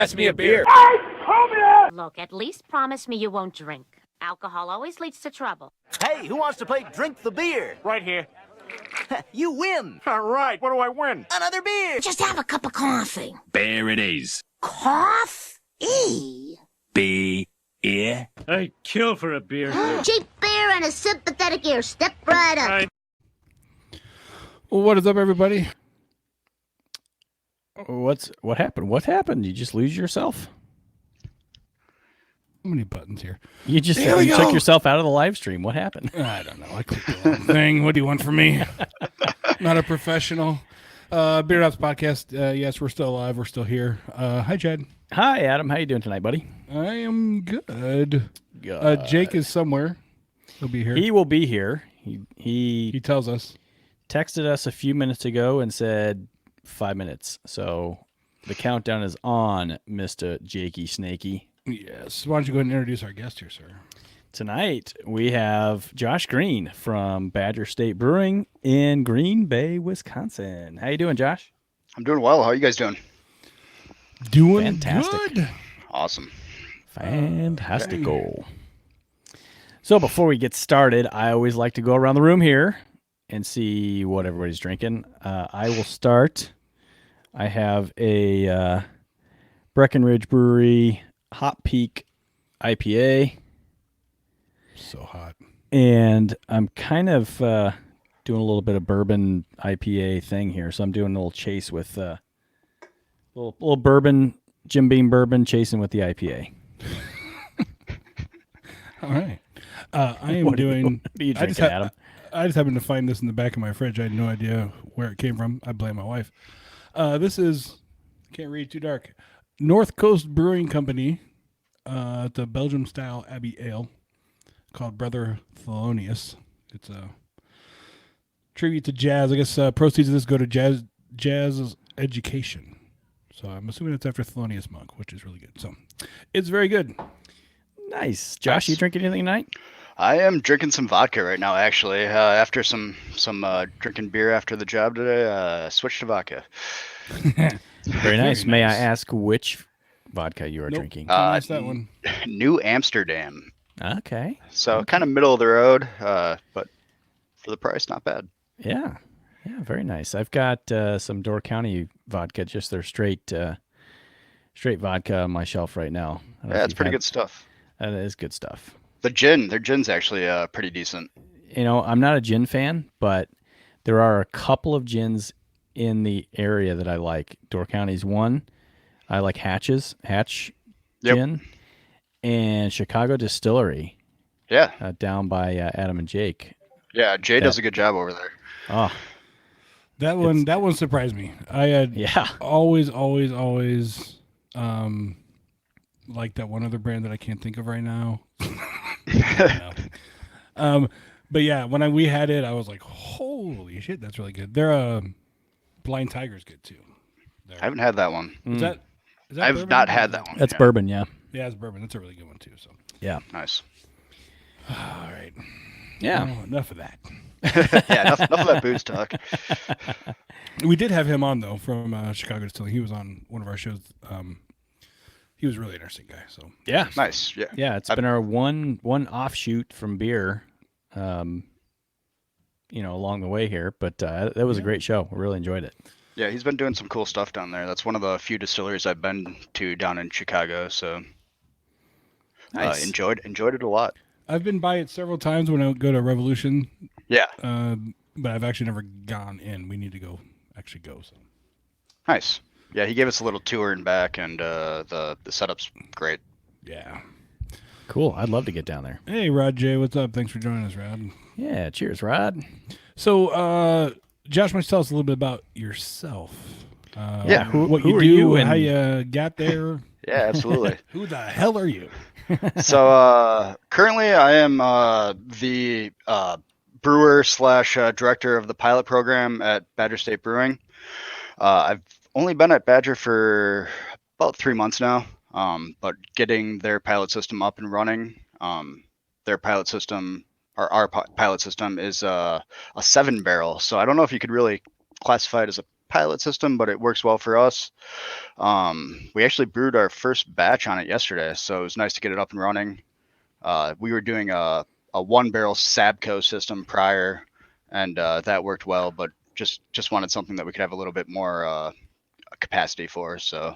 Pass me a beer. Look, at least promise me you won't drink. Alcohol always leads to trouble. Hey, who wants to play Drink the Beer? Right here. You win. All right, what do I win? Another beer. Just have a cup of coffee. Beer it is. Coffee? Beer. I'd kill for a beer. Cheap beer and a sympathetic ear. Step right up. What is up, everybody? What happened? What happened? You just lose yourself? How many buttons here? You just took yourself out of the live stream. What happened? I don't know. I clicked the wrong thing. What do you want from me? Not a professional. Beard Ops Podcast. Yes, we're still alive. We're still here. Hi, Chad. Hi, Adam. How you doing tonight, buddy? I am good. Jake is somewhere. He'll be here. He will be here. He tells us. Texted us a few minutes ago and said 5 minutes. So the countdown is on, Mr. Jakey Snakey. Yes. Why don't you go ahead and introduce our guest here, sir? Tonight we have Josh Green from Badger State Brewing in Green Bay, Wisconsin. How you doing, Josh? I'm doing well. How are you guys doing? Doing fantastic. Good. Awesome. Fantastical. So before we get started, I always like to go around the room here and see what everybody's drinking. I will start. I have a Breckenridge Brewery Hop Peak IPA. So hot. And I'm kind of doing a little bit of bourbon IPA thing here. So I'm doing a little chase with little bourbon, Jim Beam bourbon, chasing with the IPA. All right. I am doing. What are you drinking, Adam? I just happened to find this in the back of my fridge. I had no idea where it came from. I blame my wife. This is, can't read too dark, North Coast Brewing Company, the Belgium-style Abbey Ale called Brother Thelonious. It's a tribute to jazz. I guess proceeds of this go to jazz education. So I'm assuming it's after Thelonious Monk, which is really good. So it's very good. Nice. Josh, you drinking anything tonight? I am drinking some vodka right now, actually. After some drinking beer after the job today, switched to vodka. Very nice. May I ask which vodka you are drinking? That one. New Amsterdam. Okay. So kind of middle of the road, but for the price, not bad. Yeah. Yeah, very nice. I've got some Door County vodka, just their straight vodka on my shelf right now. Yeah, it's pretty good stuff. That is good stuff. Their gin's actually pretty decent. You know, I'm not a gin fan, but there are a couple of gins in the area that I like. Door County's one. I like Hatch gin, and Chicago Distillery. Yeah. Down by Adam and Jake. Yeah, Jay does a good job over there. Oh, that one surprised me. I had always like that one other brand that I can't think of right now. But yeah, when we had it, I was like, holy shit, that's really good. Their Blind Tiger's good too. I haven't had that one. Is that I've bourbon? not had that one. That's bourbon, yeah. Yeah, it's bourbon. That's a really good one too. So yeah, nice. All right. Yeah. Well, enough of that. Yeah, enough of that booze talk. We did have him on though from Chicago Distilling. He was on one of our shows. He was a really interesting guy. So yeah, nice. Yeah, yeah. It's been our one offshoot from beer, along the way here. But that was a great show. I really enjoyed it. Yeah, he's been doing some cool stuff down there. That's one of the few distilleries I've been to down in Chicago. So nice. Enjoyed it a lot. I've been by it several times when I go to Revolution. Yeah. But I've actually never gone in. We need to go. So nice. Yeah, he gave us a little tour and back, and the setup's great. Yeah. Cool. I'd love to get down there. Hey, Rod J, what's up? Thanks for joining us, Rod. Yeah. Cheers, Rod. So, Josh, why don't you tell us a little bit about yourself? Yeah. What who you are do, you and how you got there. Yeah, absolutely. Who the hell are you? So currently I am the brewer / director of the pilot program at Badger State Brewing. I've only been at Badger for about 3 months now, but getting their pilot system up and running, their pilot system, or our pilot system, is a 7-barrel. So I don't know if you could really classify it as a pilot system, but it works well for us. We actually brewed our first batch on it yesterday, so it was nice to get it up and running. We were doing a 1-barrel Sabco system prior, and that worked well, but just wanted something that we could have a little bit more capacity for. So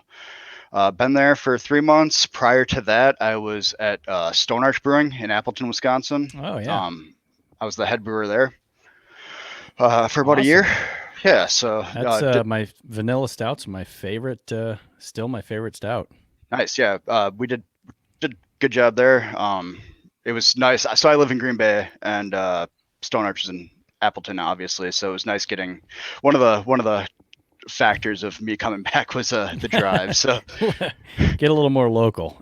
been there for 3 months. Prior to that, I was at Stone Arch Brewing in Appleton, Wisconsin. Oh yeah. I was the head brewer there for about a year. Yeah, so That's my vanilla stout's my favorite. Still my favorite stout. nice. Yeah, we did good job there. It was nice. So I live in Green Bay, and Stone Arch is in Appleton, obviously. So it was nice getting one of the factors of me coming back was the drive. So Get a little more local.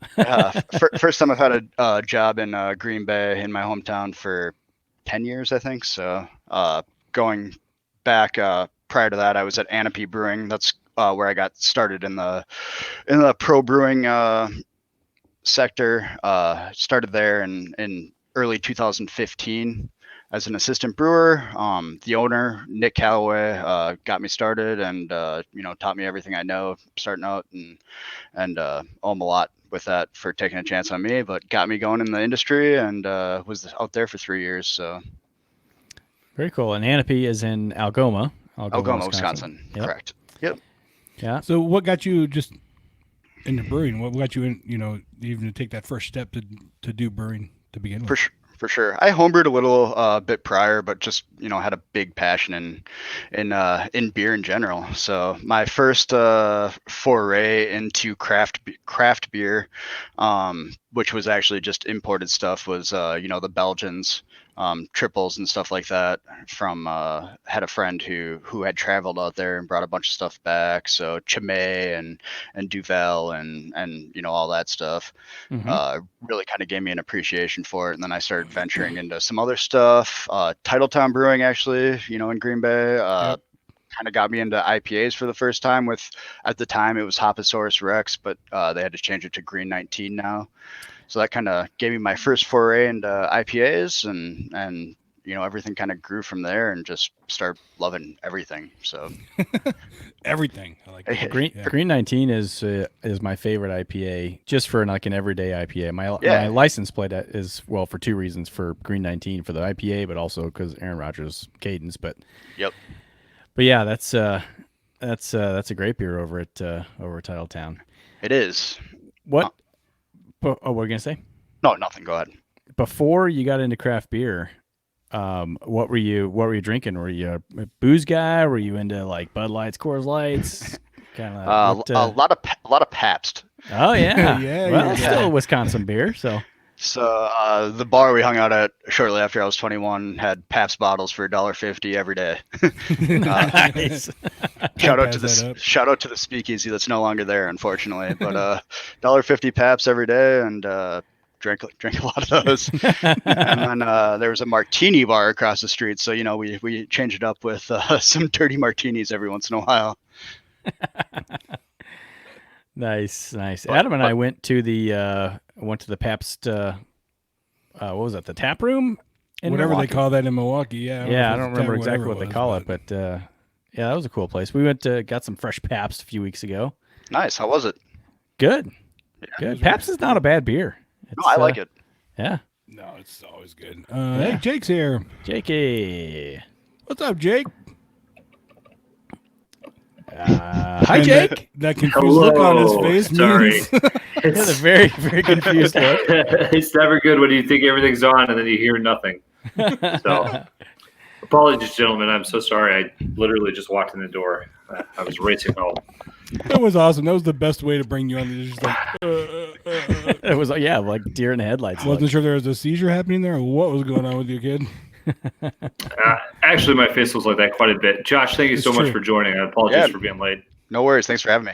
first time I've had a job in Green Bay in my hometown for 10 years, I think. So going back prior to that, I was at Anapee Brewing. That's where I got started in the pro brewing sector. Started there in early 2015 as an assistant brewer. The owner, Nick Calloway, got me started and taught me everything I know starting out, and owe him a lot with that for taking a chance on me, but got me going in the industry, and was out there for 3 years. So Very cool. And Anapee is in Algoma, Wisconsin. Yep. Correct. Yep. Yeah. So what got you just into brewing? What got you in, even to take that first step to do brewing to begin with? For sure. I homebrewed a little bit prior, but just had a big passion in beer in general. So my first foray into craft beer, which was actually just imported stuff, was the Belgians, triples and stuff like that. From had a friend who had traveled out there and brought a bunch of stuff back. So Chimay and Duvel and all that stuff. Really kind of gave me an appreciation for it, and then I started venturing into some other stuff. Titletown Brewing, actually, in Green Bay, kind of got me into IPAs for the first time. At the time it was Hoposaurus Rex, but they had to change it to Green 19 now. So that kind of gave me my first foray into IPAs, and everything kind of grew from there, and just started loving everything. So Everything. I like that. Green 19 is my favorite IPA, just for like an everyday IPA. My license plate is for 2 reasons: for Green 19 for the IPA, but also because Aaron Rodgers cadence. But yeah, that's a great beer over at Titletown. It is. What? What were you gonna say? No, nothing. Go ahead. Before you got into craft beer, what were you drinking? Were you a booze guy? Were you into like Bud Lights, Coors Lights? Kind of a lot of Pabst. Oh yeah, Yeah. It's still a Wisconsin beer, so. So the bar we hung out at shortly after I was 21 had Pabst bottles for $1.50 every day. Nice. Shout out to the speakeasy that's no longer there, unfortunately. But $1.50 Pabst every day, and drank a lot of those. And then there was a martini bar across the street, so we changed it up with some dirty martinis every once in a while. Nice. Adam and I went to the Pabst. What was it? The tap room. Whatever they call that in Milwaukee. Yeah. I don't remember exactly what they call it, but yeah, that was a cool place. We went got some fresh Pabst a few weeks ago. Nice. How was it? Good. Yeah, Good. Pabst is not a bad beer. No, I like it. Yeah. No, it's always good. Hey, Jake's here. Jakey. What's up, Jake? Hi, Jake. That confused look on his face. Sorry. means- That's a very, very confused look. It's never good when you think everything's on and then you hear nothing. So, apologies, gentlemen. I'm so sorry. I literally just walked in the door. I was racing home. That was awesome. That was the best way to bring you on. It was just like, It was like deer in the headlights. wasn't sure there was a seizure happening there or what was going on with you, kid. Actually, my face was like that quite a bit. Josh, thank you so much for joining. I apologize for being late. No worries. Thanks for having me.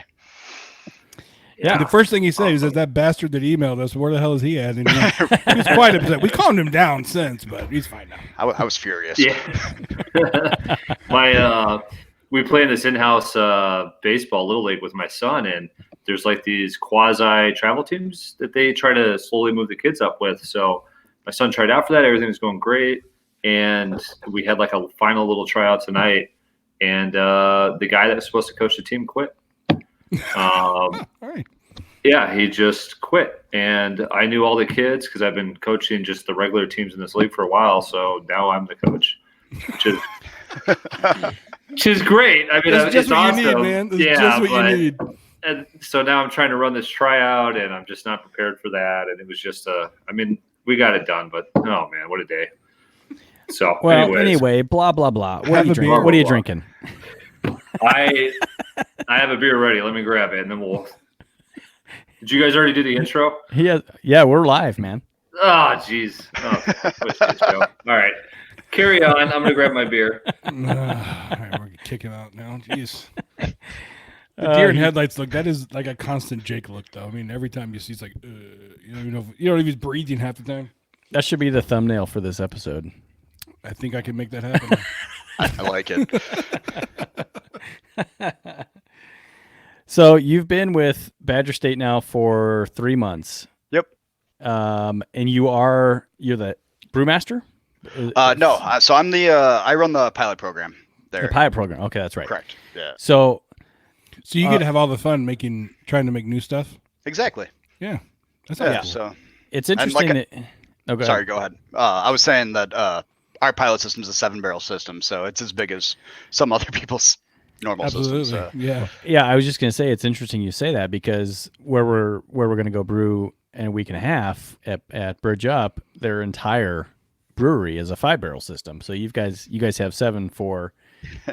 Yeah. The first thing he said is that bastard that emailed us, where the hell is he at? And he was quite upset. We calmed him down since, but he's fine now. I was furious. Yeah. We play in this in-house baseball little league with my son, and there's like these quasi travel teams that they try to slowly move the kids up with. So my son tried out for that. Everything was going great. And we had like a final little tryout tonight. and the guy that was supposed to coach the team quit. All right. Yeah, he just quit, and I knew all the kids because I've been coaching just the regular teams in this league for a while. So now I'm the coach, which is great. I mean, That's just it's what awesome. you need, man. That's yeah, just what but, you need. And so now I'm trying to run this tryout, and I'm just not prepared for that. And it was just I mean, we got it done, but oh man, what a day! So, Well, anyways, anyway, blah blah blah. What Have are you a drinking? beer. What are you Blah, blah, drinking? I have a beer ready. Let me grab it, and then we'll. Did you guys already do the intro? Yeah, we're live, man. Oh, jeez. Oh, all right, carry on. I'm gonna grab my beer. All right, we're gonna kick him out now. Jeez. The deer in headlights look, that is like a constant Jake look, though. I mean, every time you see, it's like, you don't even know if he's breathing half the time. That should be the thumbnail for this episode. I think I can make that happen. I like it. So you've been with Badger State now for 3 months. Yep. And you're the brewmaster? No. So I'm I run the pilot program there. The pilot program. Okay, that's right. Correct. Yeah. So So you get to have all the fun trying to make new stuff. Exactly. Yeah. That's Yeah. cool. So it's interesting sorry, go ahead. I was saying that our pilot system is a 7-barrel system, so it's as big as some other people's normal Absolutely. systems. Yeah. Yeah, I was just gonna say it's interesting you say that because where we're gonna go brew in a week and a half at Bridge Up, their entire brewery is a 5-barrel system. So you guys have 7 for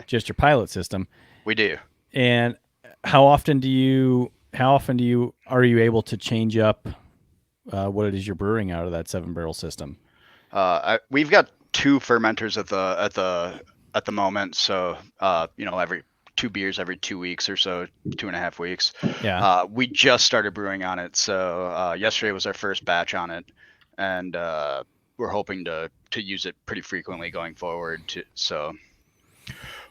just your pilot system. We do. And how often are you able to change up what it is you're brewing out of that 7-barrel system? We've got 2 fermenters at the moment, so every 2 beers every 2 weeks or so, 2.5 weeks. Yeah. We just started brewing on it, so yesterday was our first batch on it, and we're hoping to use it pretty frequently going forward. So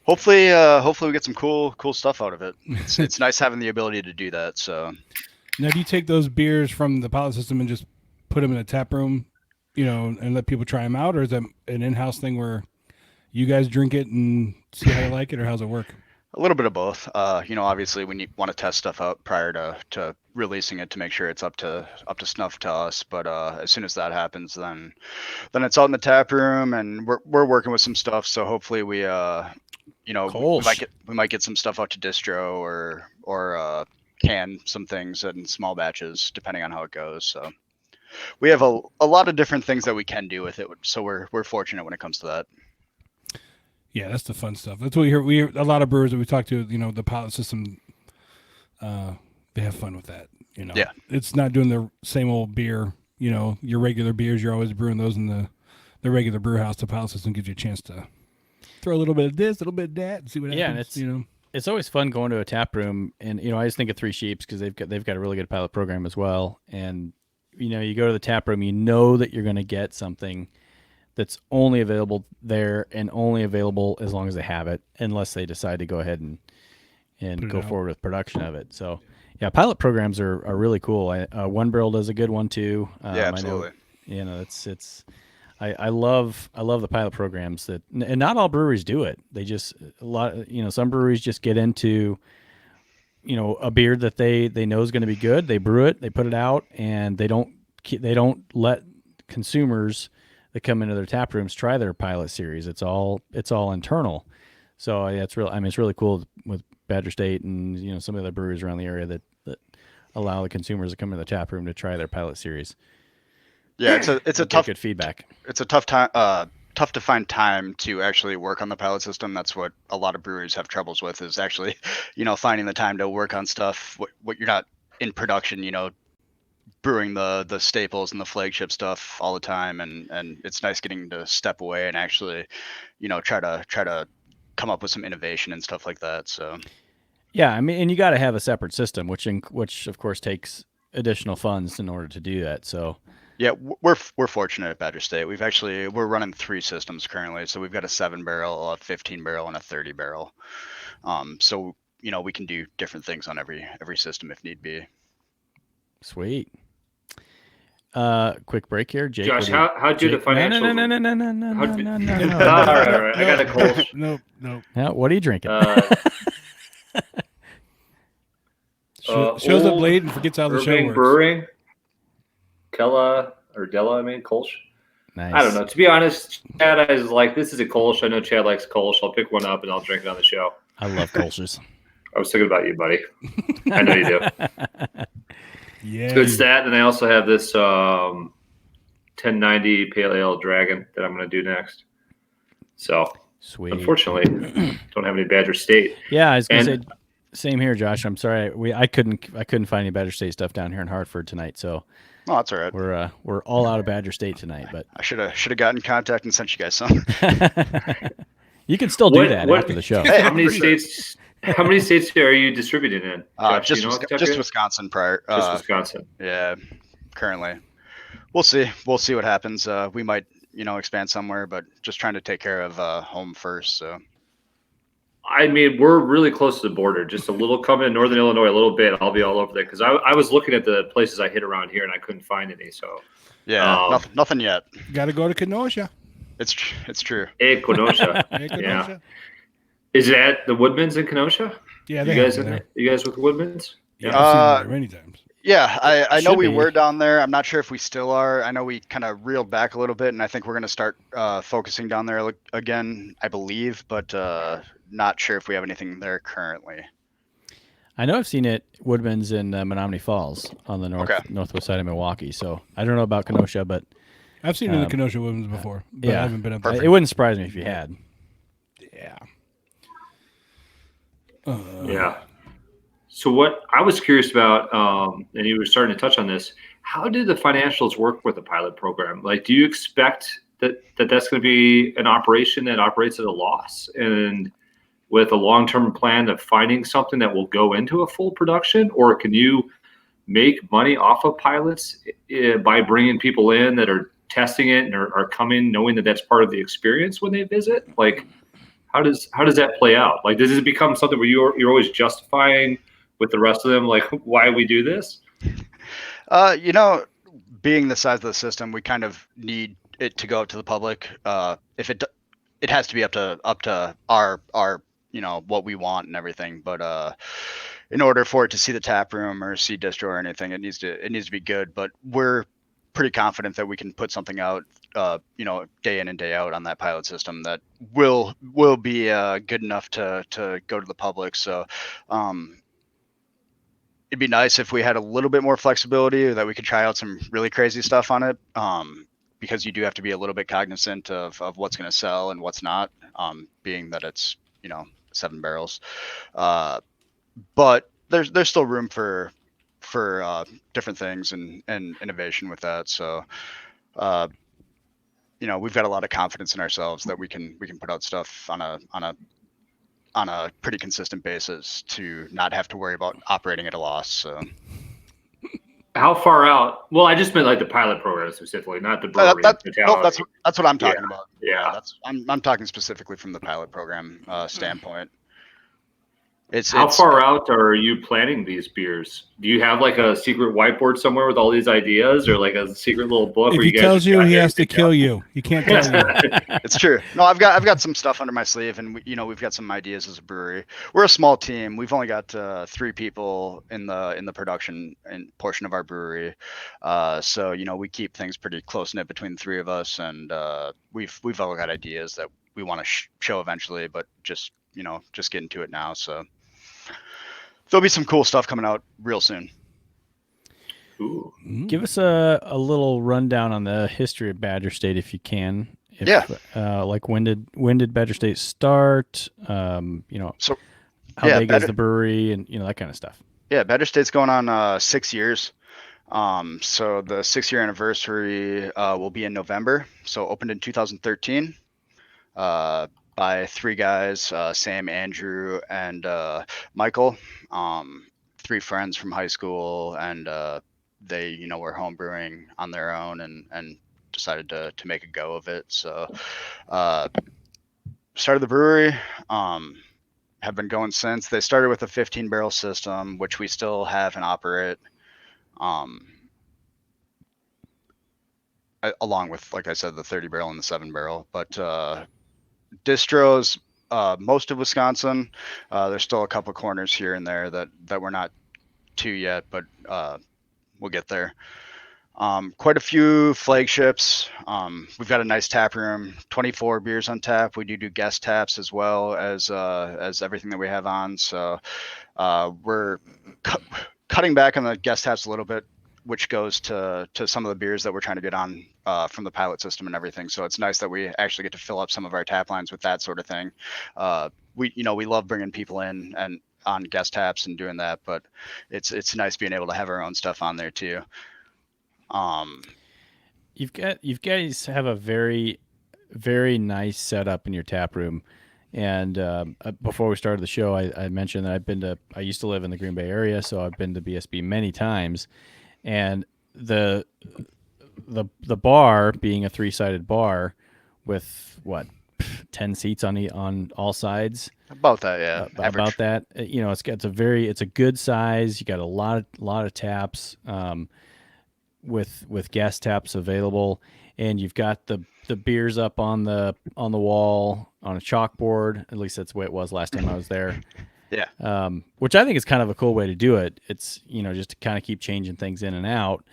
hopefully we get some cool stuff out of it. It's nice having the ability to do that. So Now, do you take those beers from the pilot system and just put them in a tap room, and let people try them out, or is that an in-house thing where you guys drink it and see how you like it, or how's it work? a little bit of both. Obviously we want to test stuff out prior to releasing it to make sure it's up to snuff to us. But as soon as that happens, then it's out in the tap room, and we're working with some stuff. So hopefully we might get some stuff out to distro or can some things in small batches depending on how it goes. So we have a lot of different things that we can do with it. So we're fortunate when it comes to that. Yeah, that's the fun stuff. That's what we hear. We hear a lot of brewers that we talk to, the pilot system, they have fun with that. Yeah. It's not doing the same old beer, your regular beers. You're always brewing those in the regular brew house. The pilot system gives you a chance to throw a little bit of this, a little bit of that, and see what happens. Yeah, and it's always fun going to a tap room, and I just think of Three Sheeps because they've got a really good pilot program as well. And you go to the tap room, that you're going to get something that's only available there and only available as long as they have it, unless they decide to go ahead and go forward with production of it. So, yeah, pilot programs are really cool. One Barrel does a good one too. Yeah, absolutely. I love the pilot programs and not all breweries do it. They just some breweries just get into a beer that they know is going to be good. They brew it, they put it out, and they don't let consumers that come into their tap rooms try their pilot series. It's all internal. So yeah, it's really cool with Badger State and some of the breweries around the area that allow the consumers to come into the tap room to try their pilot series. Yeah, it's a tough good feedback. It's a tough time. Tough to find time to actually work on the pilot system. That's what a lot of breweries have troubles with, is actually, finding the time to work on stuff. What you're not in production, brewing the staples and the flagship stuff all the time, and it's nice getting to step away and actually, try to come up with some innovation and stuff like that. So, yeah, I mean, and you got to have a separate system, which of course takes additional funds in order to do that. So. Yeah, we're fortunate at Badger State. We're running 3 systems currently. So we've got a 7-barrel, a 15-barrel, and a 30-barrel. So we can do different things on every system if need be. Sweet. quick break here, Jake. Josh, how'd you do the financials? No. All right. I got a Kolsch. Nope. Yeah, what are you drinking? Shows up late and forgets how the show Irving works. Brewing, Della, Kolsch. Nice. I don't know. To be honest, Chad is like, this is a Kolsch. I know Chad likes Kolsch. I'll pick one up and I'll drink it on the show. I love Kolsch's. I was thinking about you, buddy. I know you do. Yeah. So it's that, and I also have this 1090 Pale Ale Dragon that I'm going to do next. So, Sweet. unfortunately, don't have any Badger State. Yeah, I was going to say, same here, Josh. I'm sorry, I couldn't find any Badger State stuff down here in Hartford tonight. So, Oh, that's all right. we're all out of Badger State tonight. But I should have gotten in contact and sent you guys some. you can still do that after the show. How many states? How many states are you distributed in? Josh, just do you know just Wisconsin prior. Just Wisconsin. Yeah, currently. We'll see. We'll see what happens. We might, expand somewhere, but just trying to take care of home first. So. I mean, we're really close to the border. Just a little coming in Northern Illinois, a little bit. I'll be all over there because I was looking at the places I hit around here and I couldn't find any. So. Yeah, nothing yet. Got to go to Kenosha. It's true. Hey, Kenosha. Yeah. Is that the Woodmans in Kenosha? Yeah, you guys in there? You guys with the Woodmans? Yeah, I've seen them there many times. Yeah, I know we be. were down there. I'm not sure if we still are. I know we kind of reeled back a little bit, and I think we're going to start focusing down there again, I believe, but not sure if we have anything there currently. I know I've seen it Woodman's in Menominee Falls on the northwest side of Milwaukee. So I don't know about Kenosha, but I've seen it in the Kenosha Women's before, but I haven't been up there. It wouldn't surprise me if you had. Yeah. Yeah. So what I was curious about, and you were starting to touch on this, how do the financials work with the pilot program? Like, do you expect that's going to be an operation that operates at a loss and with a long-term plan of finding something that will go into a full production? Or can you make money off of pilots by bringing people in that are testing it and are coming knowing that that's part of the experience when they visit? Like, how does that play out? Like, does it become something where you're always justifying with the rest of them, like, why we do this? Being the size of the system, we kind of need it to go out to the public. If it has to be up to our what we want and everything. But in order for it to see the tap room or see distro or anything, it needs to be good. But we're pretty confident that we can put something out, day in and day out on that pilot system that will be good enough to go to the public. So it'd be nice if we had a little bit more flexibility, or that we could try out some really crazy stuff on it. Because you do have to be a little bit cognizant of what's going to sell and what's not, being that it's 7 barrels. But there's still room for different things and innovation with that. So we've got a lot of confidence in ourselves that we can put out stuff on a pretty consistent basis to not have to worry about operating at a loss. So. How far out? Well, I just meant like the pilot program specifically, not the brewery. That's what I'm talking about. Yeah. I'm talking specifically from the pilot program standpoint. How far out are you planning these beers? Do you have like a secret whiteboard somewhere with all these ideas, or like a secret little book? If where he you guys tells you, he has to everything kill down? you. He can't tell you. It's true. No, I've got some stuff under my sleeve, and we've got some ideas as a brewery. We're a small team. We've only got 3 people in the production and portion of our brewery. So we keep things pretty close knit between the 3 of us, and we've all got ideas that we want to show eventually, but just getting to it now. So there'll be some cool stuff coming out real soon. Ooh. Give us a little rundown on the history of Badger State, if you can. Like when did Badger State start? So how big is the brewery, and that kind of stuff. Yeah, Badger State's going on 6 years. So the 6-year anniversary will be in November. So opened in 2013 by 3 guys, Sam, Andrew, and Michael. 3 friends from high school, and they were home brewing on their own and decided to make a go of it. So started the brewery, have been going since. They started with a 15 barrel system, which we still have and operate. along with, like I said, the 30 barrel and the 7 barrel. But distros, most of Wisconsin. There's still a couple corners here and there that we're not to yet, but we'll get there. Quite a few flagships. We've got a nice tap room, 24 beers on tap. We do guest taps as well as everything that we have on. So we're cutting back on the guest taps a little bit, which goes to some of the beers that we're trying to get on from the pilot system and everything. So it's nice that we actually get to fill up some of our tap lines with that sort of thing. We love bringing people in and on guest taps and doing that, but it's nice being able to have our own stuff on there too. You guys have a very, very nice setup in your tap room. And before we started the show, I mentioned that I used to live in the Green Bay area, so I've been to BSB many times. And the bar being a 3-sided bar with 10 seats on all sides. About that, yeah. About that, it's a good size. You got a lot of taps. With gas taps available, and you've got the beers up on the wall on a chalkboard. At least that's the way it was last time I was there. Yeah. Which I think is kind of a cool way to do it. It's just to kind of keep changing things in and out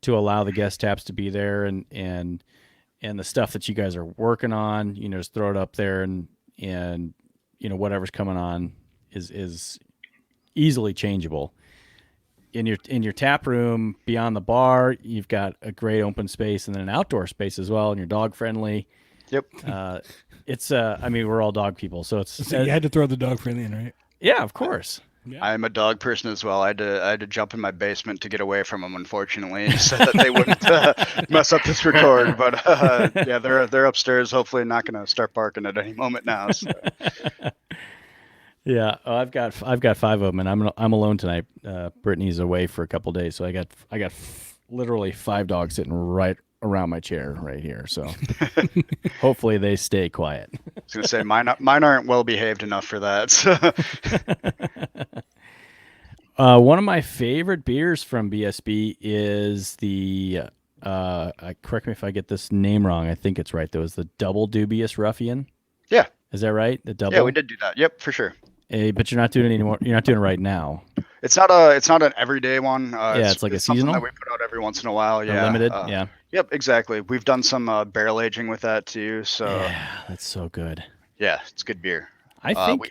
to allow the guest taps to be there, and the stuff that you guys are working on, just throw it up there, and whatever's coming on is easily changeable. In your tap room beyond the bar, you've got a great open space and then an outdoor space as well, and you're dog friendly. Yep. We're all dog people, so it's. So you had to throw the dog friendly in, right? Yeah, of course. Yeah. I'm a dog person as well. I had to jump in my basement to get away from them, unfortunately, so that they wouldn't mess up this record. But yeah, they're upstairs. Hopefully, not going to start barking at any moment now. So. Yeah, I've got 5 of them, and I'm alone tonight. Brittany's away for a couple days, so I got literally 5 dogs sitting right around my chair right here. So hopefully they stay quiet. I was gonna say mine aren't well behaved enough for that. So. One of my favorite beers from BSB is the correct me if I get this name wrong. I think it's right. There was the Double Dubious Ruffian. Yeah. Is that right? The double. Yeah, we did do that. Yep, for sure. But you're not doing it anymore. You're not doing it right now. It's not an everyday one. It's like a seasonal that we put out every once in a while. Yeah, limited. Yeah. Yep, exactly. We've done some barrel aging with that too. So yeah, that's so good. Yeah, it's good beer. I think,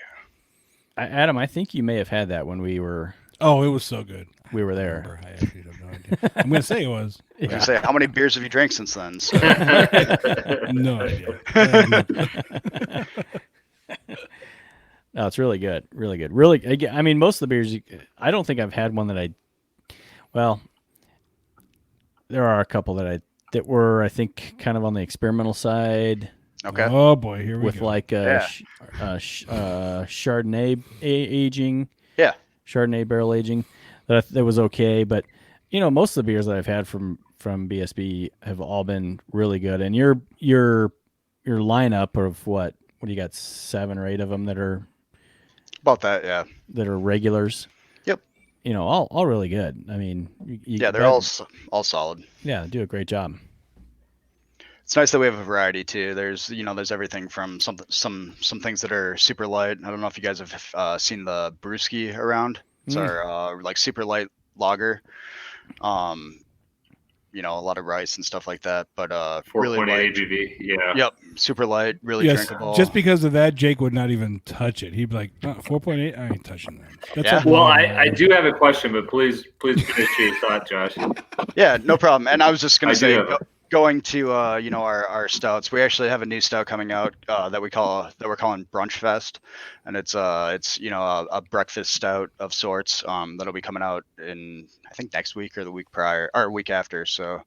Adam, I think you may have had that when we were. Oh, it was so good. We were there. I actually have no idea. I'm gonna say it was. I was gonna say, how many beers have you drank since then? So. No idea. No, it's really good. Really good. Really, I mean, most of the beers, I don't think I've had one that well, there are a couple that were, I think, kind of on the experimental side. Okay. Oh boy, here we with go. like Chardonnay aging. Yeah. Chardonnay barrel aging. That was okay, but most of the beers that I've had from BSB have all been really good. And your lineup of what do you got? 7 or 8 of them that are about that, yeah. That are regulars. Yep. All really good. I mean, they're all solid. Yeah, do a great job. It's nice that we have a variety too. There's everything from some things that are super light. I don't know if you guys have seen the Brewski around. It's our like super light lager. A lot of rice and stuff like that, but 4.8 really light. ABV. Yeah. Yep, super light, really drinkable. Just because of that, Jake would not even touch it. He'd be like, 4.8, I ain't touching that. That's Well, I do have a question, but please finish your thought, Josh. Yeah, no problem. And I was just gonna say, going to our stouts, we actually have a new stout coming out that we're calling Brunch Fest, and it's a breakfast stout of sorts that'll be coming out in, I think, next week or the week prior or week after. So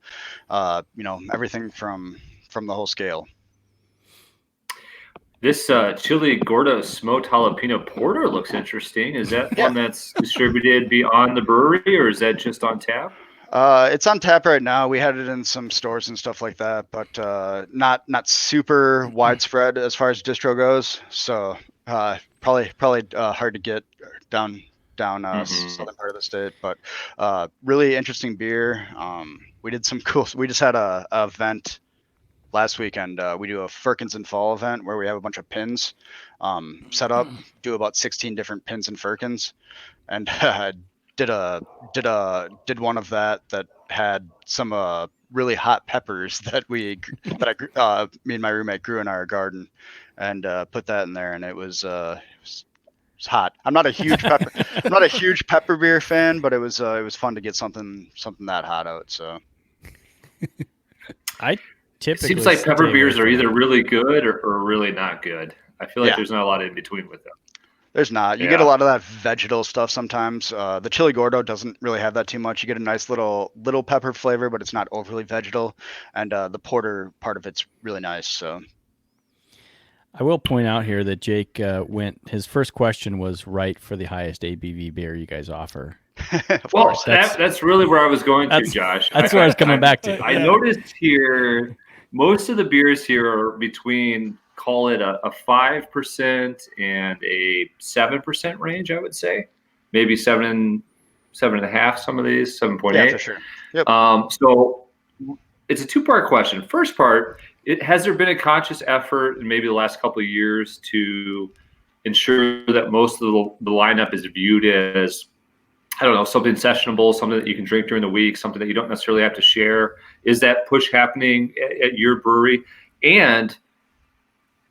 everything from the whole scale. This Chili Gordo smoked jalapeno porter looks interesting. Is that one that's distributed beyond the brewery, or is that just on tap? It's on tap right now. We had it in some stores and stuff like that, but not super widespread as far as distro goes. So probably hard to get down down southern part of the state. But really interesting beer. We did some cool. We just had a event last weekend. We do a Firkins and Fall event where we have a bunch of pins set up. Do about 16 different pins and Firkins, and did one of that had some really hot peppers that me and my roommate grew in our garden, and put that in there, and it was hot. I'm not a huge pepper beer fan, but it was fun to get something that hot out. So I typically seems like pepper stay beers away are from either it. really good or really not good. I feel like Yeah. there's not a lot in between with them. there's not. You get a lot of that vegetal stuff sometimes. The chili gordo doesn't really have that too much. You get a nice little pepper flavor, but it's not overly vegetal. And the porter part of it's really nice. So I will point out here that Jake his first question was right for the highest ABV beer you guys offer. of Well, course. that's really where I was going to, Josh. That's where I was coming back to. I noticed here most of the beers here are between, call it a 5% and a 7% range, I would say. Maybe 7.5, some of these, 7.8. Yeah, for sure. Yep. So it's a two-part question. First part, has there been a conscious effort in maybe the last couple of years to ensure that most of the lineup is viewed as, I don't know, something sessionable, something that you can drink during the week, something that you don't necessarily have to share? Is that push happening at your brewery? And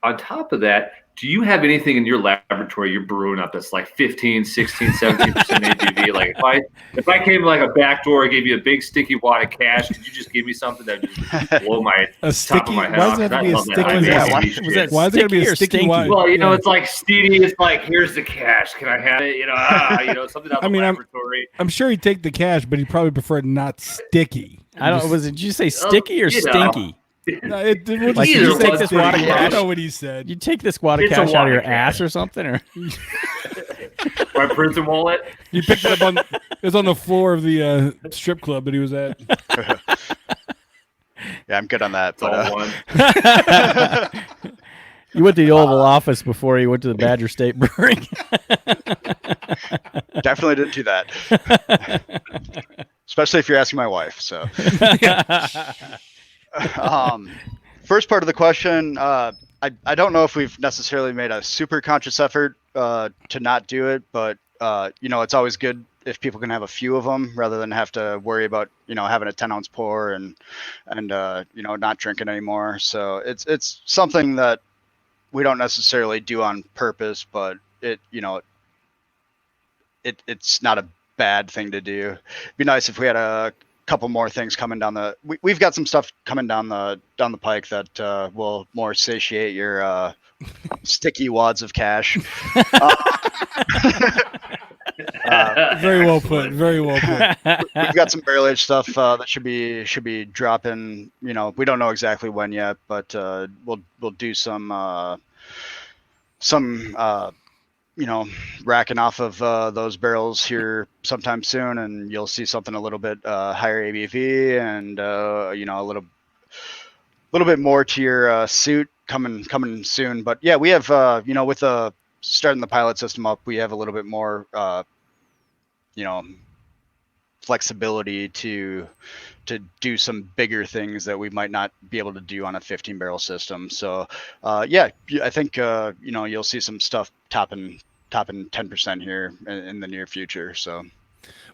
on top of that, do you have anything in your laboratory you're brewing up that's like 15, 16, 17% ABV? Like if I came like a back door and gave you a big sticky wad of cash, could you just give me something that would just blow my top of my head off? Why does it have to be a sticky why is that Why is it going to be sticky a or sticky stinky? wine? Well, it's like Steedy. It's like, here's the cash. Can I have it? Something out of the laboratory. I'm sure he'd take the cash, but he probably preferred not sticky. I don't. Did you say sticky or stinky? No, Like, Either you take one's this wad of pretty I cash? know what he said. You take this wad of It's a cash out wad of your of cash. ass or something, or My prison wallet. He picked it up it was on the floor of the strip club that he was at. Yeah, I'm good on that. It's all But one. you went to the Oval Office before you went to the Badger State Brewing. definitely didn't do that. Especially if you're asking my wife. So first part of the question, I don't know if we've necessarily made a super conscious effort to not do it, but it's always good if people can have a few of them rather than have to worry about having a 10-ounce pour and not drinking anymore. So it's something that we don't necessarily do on purpose, but it's not a bad thing to do. It'd be nice if we had a couple more things coming down we've got some stuff coming down the pike that will more satiate your sticky wads of cash. Very well put. Very well put. We've got some barrel aged stuff that should be dropping. We don't know exactly when yet, but we'll do some racking off of those barrels here sometime soon, and you'll see something a little bit higher ABV and a little bit more to your suit coming soon. But yeah, we have with starting the pilot system up, we have a little bit more flexibility to do some bigger things that we might not be able to do on a 15 barrel system. So I think you'll see some stuff topping 10% here in the near future. So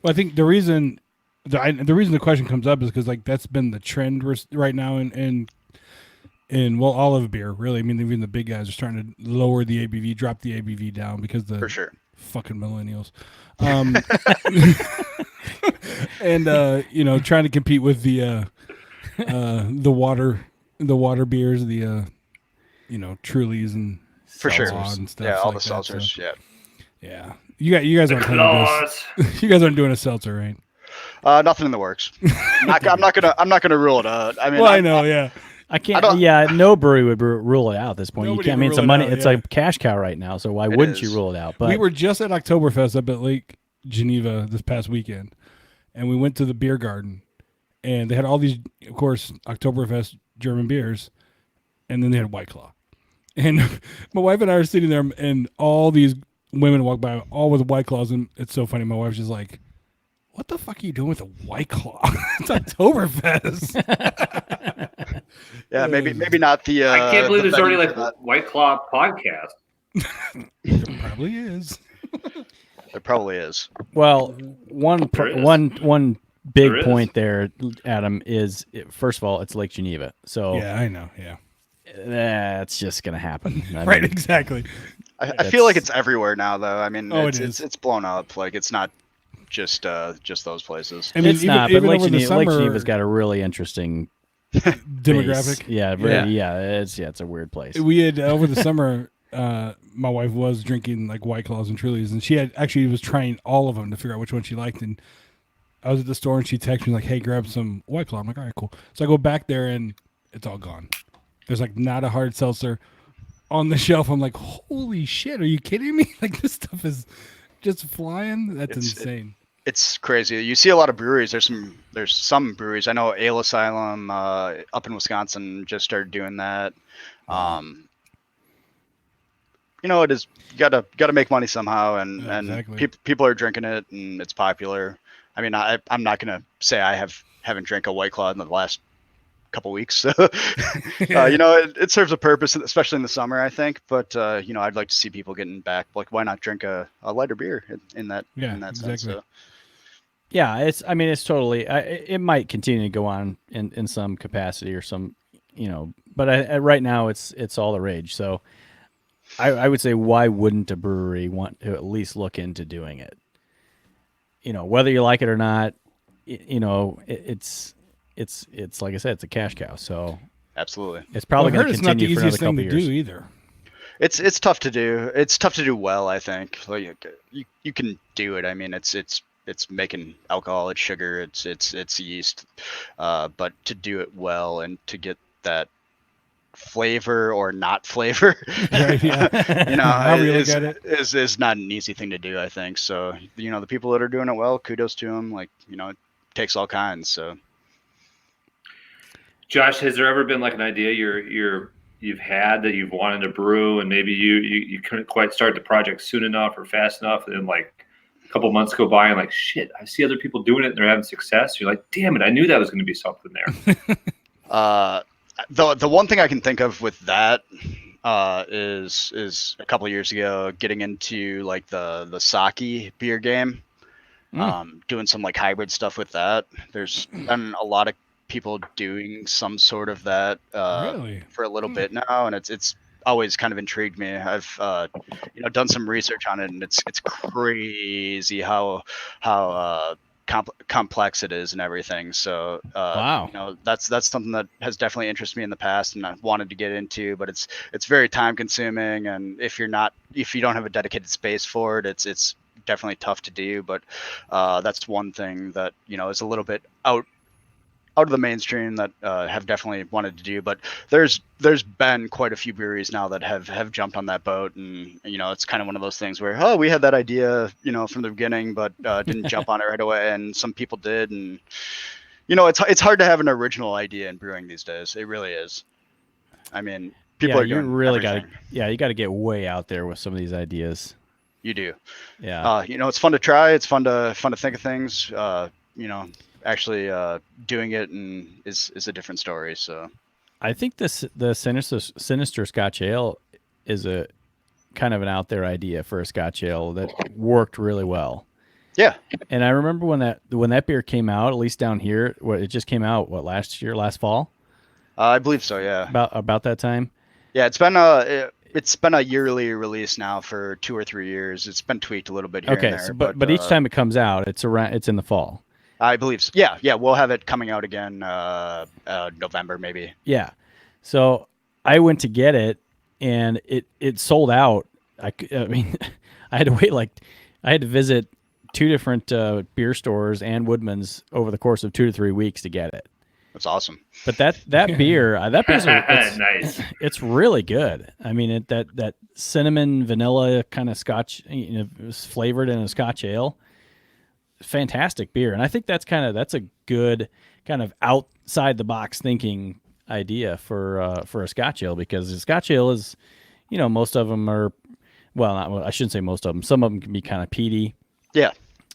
Well, I think the reason the question comes up is because that's been the trend right now in olive beer. Really, I mean, even the big guys are starting to lower the ABV, drop the ABV down because the for sure. fucking millennials. And trying to compete with the water beers, the Trulies and For sure. and stuff. Yeah, all like the that, seltzers. so, Yeah. yeah. You guys aren't doing this. You guys aren't doing a seltzer, right? Nothing in the works. I'm not gonna rule it out. I mean, Well, I know. Yeah. I can't. Yeah, no brewery would rule it out at this point. Nobody You can't. I mean, would it's a rule it money. out, It's yeah. a cash cow right now. So why It wouldn't you is. rule it out? But We were just at Oktoberfest up at Lake Geneva this past weekend, and we went to the beer garden, and they had all these, of course, Oktoberfest German beers, and then they had White Claw. And my wife and I are sitting there, and all these women walk by all with White Claws, and it's so funny. My wife's just like, "What the fuck are you doing with a White Claw? It's Oktoberfest." Yeah, maybe not the. I can't believe the there's already venue for like that. White Claw podcast. There probably is. There probably is. Well, one There is. one big There is. point there, Adam, is first of all, it's Lake Geneva, so Yeah, I know. Yeah, that's just gonna happen. I right. mean, Exactly. I feel like it's everywhere now, though. I mean, Oh, it's, it is. it's blown up. Like it's not just those places. I mean, it's not, but even Lake over the Geneva, Lake summer, Geneva's got a really interesting demographic. base. Yeah, it's a weird place. We had over the summer. My wife was drinking like White Claws and Trulies, and she had actually was trying all of them to figure out which one she liked. And I was at the store, and she texted me like, "Hey, grab some White Claw." I'm like, "All right, cool." So I go back there, and it's all gone. There's like not a hard seltzer on the shelf. I'm like, "Holy shit! Are you kidding me? Like this stuff is just flying. That's insane." It's crazy. You see a lot of breweries. There's some breweries. I know Ale Asylum up in Wisconsin just started doing that. It is gotta make money somehow, and Exactly. people are drinking it, and it's popular. I mean, I'm not gonna say I haven't drank a White Claw in the last couple weeks. So, it serves a purpose, especially in the summer, I think. But I'd like to see people getting back. Like, why not drink a lighter beer in that sense? exactly. So, Yeah, it's totally. It might continue to go on in some capacity or some, but right now it's all the rage. So I would say, why wouldn't a brewery want to at least look into doing it? Whether you like it or not, it's like I said, it's a cash cow. So absolutely, it's probably Well, I going heard to it's not the continue for another easiest thing couple to years. do either. it's tough to do. It's tough to do well. I think like you can do it. I mean, it's making alcohol, it's sugar, it's yeast, but to do it well and to get that flavor or not flavor, Right, yeah. However you look at it. is not an easy thing to do. I think so. The people that are doing it well, kudos to them. Like it takes all kinds. So, Josh, has there ever been like an idea you've had that you've wanted to brew, and maybe you couldn't quite start the project soon enough or fast enough, and then like a couple months go by and like, shit, I see other people doing it and they're having success. You're like, damn it, I knew that was going to be something there. the one thing I can think of with that is a couple of years ago getting into like the sake beer game, doing some like hybrid stuff with that. There's been a lot of people doing some sort of that Really? for a little bit now, and it's always kind of intrigued me. I've done some research on it, and it's crazy how complex it is and everything. So Wow. that's something that has definitely interested me in the past, and I've wanted to get into, but it's very time consuming, and if you don't have a dedicated space for it, it's definitely tough to do. But that's one thing that is a little bit out of the mainstream that have definitely wanted to do. But there's been quite a few breweries now that have jumped on that boat, and it's kind of one of those things where we had that idea from the beginning, but didn't jump on it right away, and some people did. And it's hard to have an original idea in brewing these days. It really is. I mean, people are doing everything. You got to get way out there with some of these ideas. You do. Yeah. It's fun to try. It's fun to think of things. Actually doing it is a different story. So I think the sinister Scotch ale is a kind of an out there idea for a Scotch ale that worked really well. Yeah. And I remember when that beer came out, at least down here, it just came out last fall? I believe so. Yeah. About that time. Yeah, it's been a yearly release now for 2 or 3 years. It's been tweaked a little bit here and there. So, but each time it comes out, it's in the fall. I believe so. Yeah, we'll have it coming out again November maybe. Yeah. So I went to get it, and it sold out. I mean, I had to visit 2 different beer stores and Woodman's over the course of 2 to 3 weeks to get it. That's awesome. But that beer, it's Nice. It's really good. I mean, that cinnamon vanilla kind of Scotch, it's flavored in a Scotch ale. Fantastic beer, and I think that's a good kind of outside the box thinking idea for a Scotch ale, because the Scotch ale is, most of them are well, I shouldn't say most of them. Some of them can be kind of peaty. Yeah.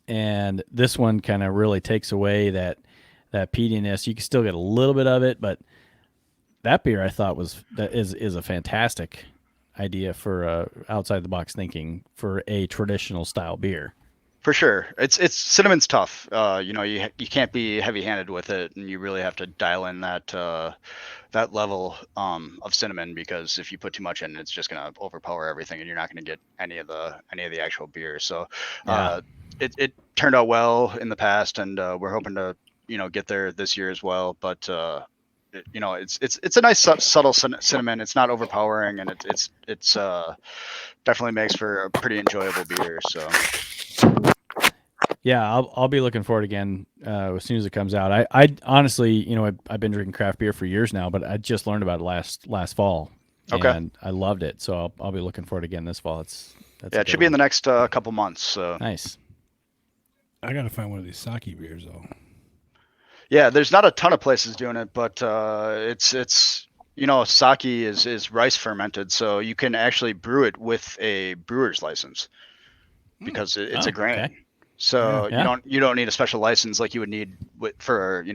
And this one kind of really takes away that peatiness. You can still get a little bit of it, but that beer I thought is a fantastic idea for outside the box thinking for a traditional style beer. For sure. It's cinnamon's tough. You can't be heavy-handed with it, and you really have to dial in that level of cinnamon, because if you put too much in, it's just gonna overpower everything, and you're not gonna get any of the actual beer. So it turned out well in the past, and we're hoping to get there this year as well. But it's a nice subtle cinnamon. It's not overpowering, and it's definitely makes for a pretty enjoyable beer. So. Yeah, I'll be looking for it again as soon as it comes out. I honestly, I've been drinking craft beer for years now, but I just learned about it last fall, and I loved it. So I'll be looking for it again this fall. It should be in the next couple months. So nice. I gotta find one of these sake beers though. Yeah, there's not a ton of places doing it, but it's sake is rice fermented, so you can actually brew it with a brewer's license because it's a grain. Okay. So Yeah. you don't need a special license like you would need for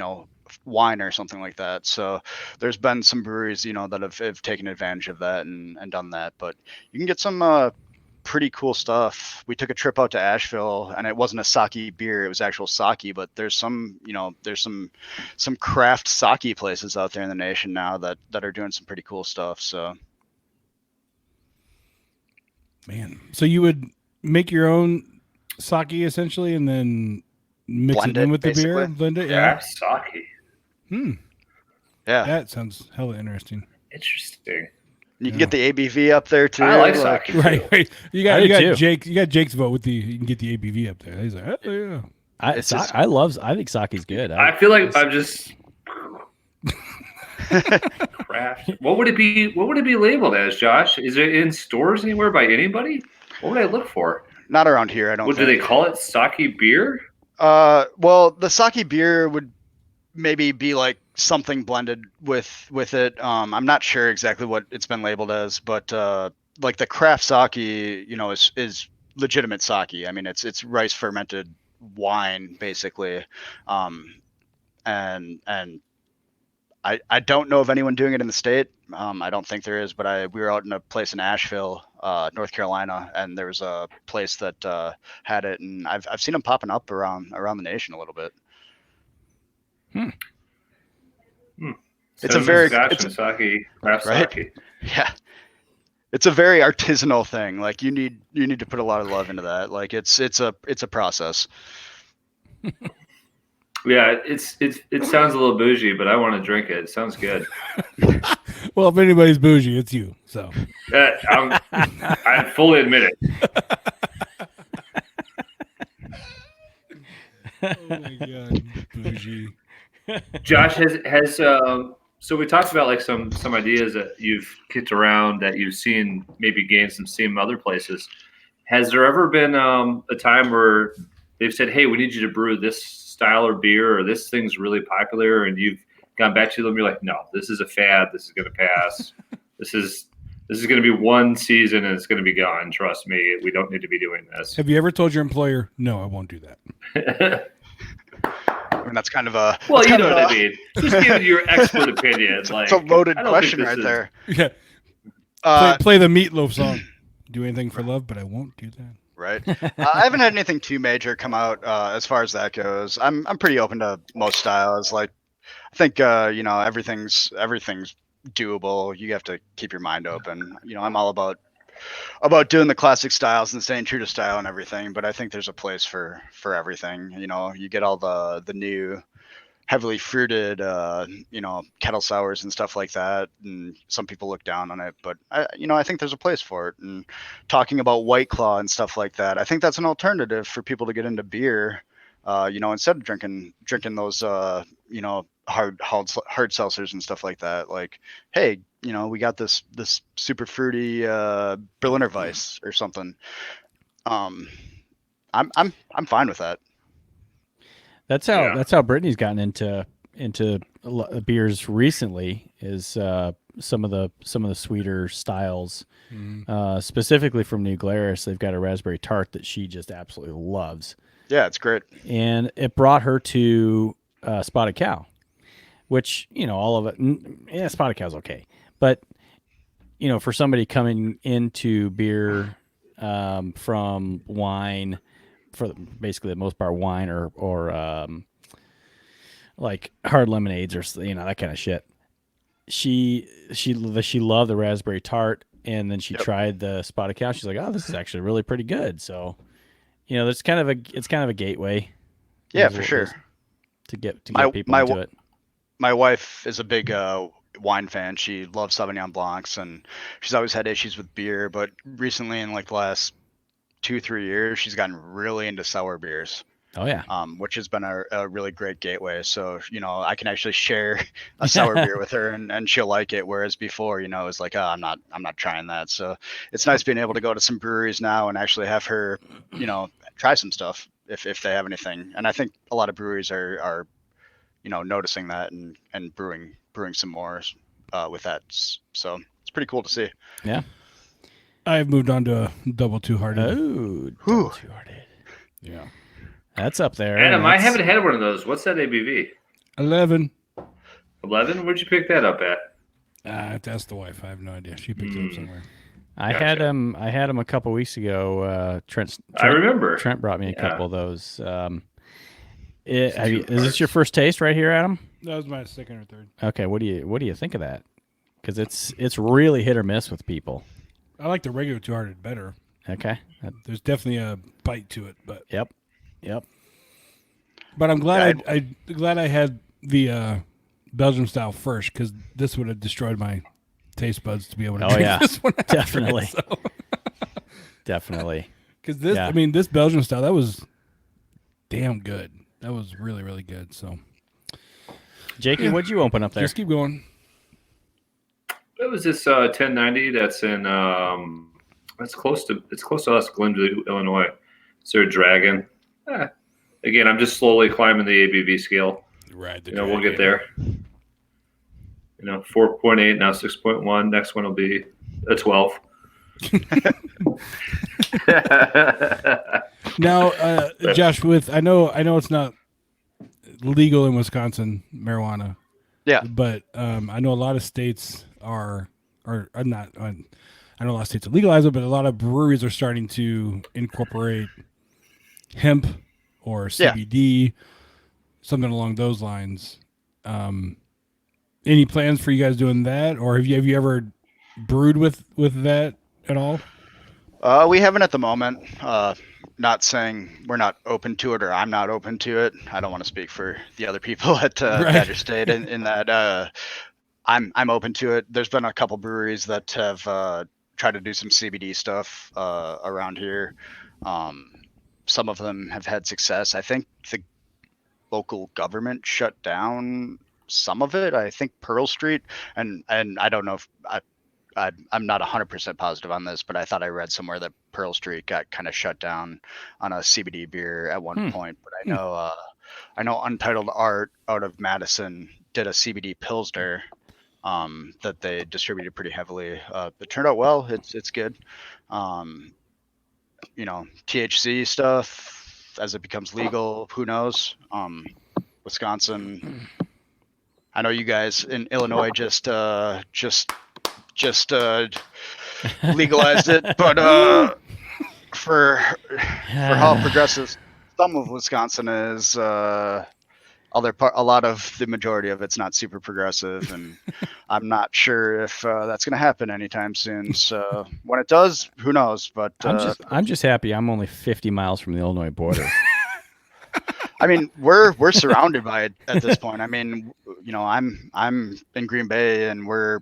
wine or something like that. So there's been some breweries that have taken advantage of that and done that. But you can get some pretty cool stuff. We took a trip out to Asheville, and it wasn't a sake beer; it was actual sake. But there's some craft sake places out there in the nation now that are doing some pretty cool stuff. So Man, so you would make your own sake essentially, and then mix Blend it in it, with the beer, basically. blend it. Yeah, sake. yeah, That sounds hella interesting. Interesting. you can get the ABV up there too. I like sake. too. Right. You I do got too. Jake. You got Jake's vote with the. You can get the ABV up there. He's like, oh yeah. I think sake's good. I feel like I'm just craft. What would it be? What would it be labeled as, Josh? Is it in stores anywhere by anybody? What would I look for? Not around here, I don't What do think. they call it? Sake beer? Well, the sake beer would maybe be like something blended with it. I'm not sure exactly what it's been labeled as, but like the craft sake, is legitimate sake. I mean, it's rice fermented wine basically, and I don't know of anyone doing it in the state. I don't think there is, but we were out in a place in Asheville, North Carolina, and there was a place that had it, and I've seen them popping up around the nation a little bit. It's a very sake, craft right? sake. Yeah, it's a very artisanal thing. Like you need to put a lot of love into that. Like it's a process. Yeah, it sounds a little bougie, but I want to drink it. It sounds good. Well, if anybody's bougie, it's you. So I fully admit it. oh my god, bougie. Josh has so we talked about like some ideas that you've kicked around that you've seen maybe gain some steam other places. Has there ever been a time where they've said, "Hey, we need you to brew this style of beer," or "This thing's really popular," and you've gone back to them? You're like, "No, this is a fad. This is going to pass. This is going to be one season and it's going to be gone. Trust me, we don't need to be doing this." Have you ever told your employer, "No, I won't do that"? I mean, that's kind of a Well, that's you kind know of what I mean. Just give it your expert opinion. Like, It's a loaded I don't question think this right is- there. Yeah. Play the Meatloaf song. Do anything for love, but I won't do that. Right. I haven't had anything too major come out as far as that goes. I'm pretty open to most styles. Like, I think everything's doable. You have to keep your mind open. I'm all about doing the classic styles and staying true to style and everything. But I think there's a place for everything. You get all the new heavily fruited, kettle sours and stuff like that. And some people look down on it, but I think there's a place for it. And talking about White Claw and stuff like that, I think that's an alternative for people to get into beer. Instead of drinking those, hard seltzers and stuff like that. Like, hey, we got this super fruity Berliner Weiss or something. I'm fine with that. That's how Brittany's gotten into beers recently. Is some of the sweeter styles. Specifically from New Glarus, they've got a raspberry tart that she just absolutely loves. Yeah, it's great. And it brought her to Spotted Cow, which, all of it, Spotted Cow's okay. But, for somebody coming into beer from wine, for basically the most part wine or like hard lemonades or, that kind of shit, she loved the raspberry tart. And then she tried the Spotted Cow. She's like, "Oh, this is actually really pretty good." So, it's kind of a gateway. Yeah, for sure. To get people into it. My wife is a big wine fan. She loves Sauvignon Blancs, and she's always had issues with beer. But recently, in like the last 2-3 years, she's gotten really into sour beers. Oh yeah. Which has been a really great gateway. So, I can actually share a sour beer with her and she'll like it. Whereas before, it's like, oh, I'm not trying that. So it's nice being able to go to some breweries now and actually have her, try some stuff if they have anything. And I think a lot of breweries are noticing that and brewing some more with that. So it's pretty cool to see. Yeah. I've moved on to a double two hearted. Oh, double two hearted. Yeah. That's up there. Adam, I haven't had one of those. What's that ABV? 11. 11? Where'd you pick that up at? I have to ask the wife. I have no idea. She picked it up somewhere. I had them a couple weeks ago. Trent, I remember. Trent brought me a couple of those. Is this your first taste right here, Adam? That was my second or third. Okay, what do you think of that? Because it's really hit or miss with people. I like the regular two hearted better. Okay. There's definitely a bite to it, but Yep. But I'm glad I had the Belgium style first, because this would have destroyed my taste buds to be able to drink this one. Definitely. It, so. Definitely. Because this Belgian style, that was damn good. That was really, really good. So, Jakey, what'd you open up there? Just keep going. It was this 1090 that's in it's close to us, Glenview, Illinois. It's their Dragon. Again, I'm just slowly climbing the ABV scale. Right. We'll get there. 4.8, now 6.1. Next one will be a 12. Now, Josh, I know it's not legal in Wisconsin, marijuana. Yeah. But I know a lot of states are not. I know a lot of states are legalized it, but a lot of breweries are starting to incorporate hemp or CBD, something along those lines. Any plans for you guys doing that, or have you ever brewed with that at all? We haven't at the moment. Not saying we're not open to it or I'm not open to it. I don't want to speak for the other people at Badger State in that I'm open to it. There's been a couple breweries that have tried to do some CBD stuff around here. Some of them have had success. I think the local government shut down some of it. I think Pearl Street, and I don't know if I'm not 100% positive on this, but I thought I read somewhere that Pearl Street got kind of shut down on a CBD beer at one point. But I know Untitled Art out of Madison did a CBD Pilsner that they distributed pretty heavily. It turned out well. It's good. THC stuff as it becomes legal, who knows? Wisconsin. I know you guys in Illinois just legalized it, but for how progressive some of Wisconsin is, a lot of the majority of it's not super progressive, and I'm not sure if that's going to happen anytime soon. So when it does, who knows? But I'm just happy I'm only 50 miles from the Illinois border. I mean, we're surrounded by it at this point. I mean, I'm in Green Bay, and we're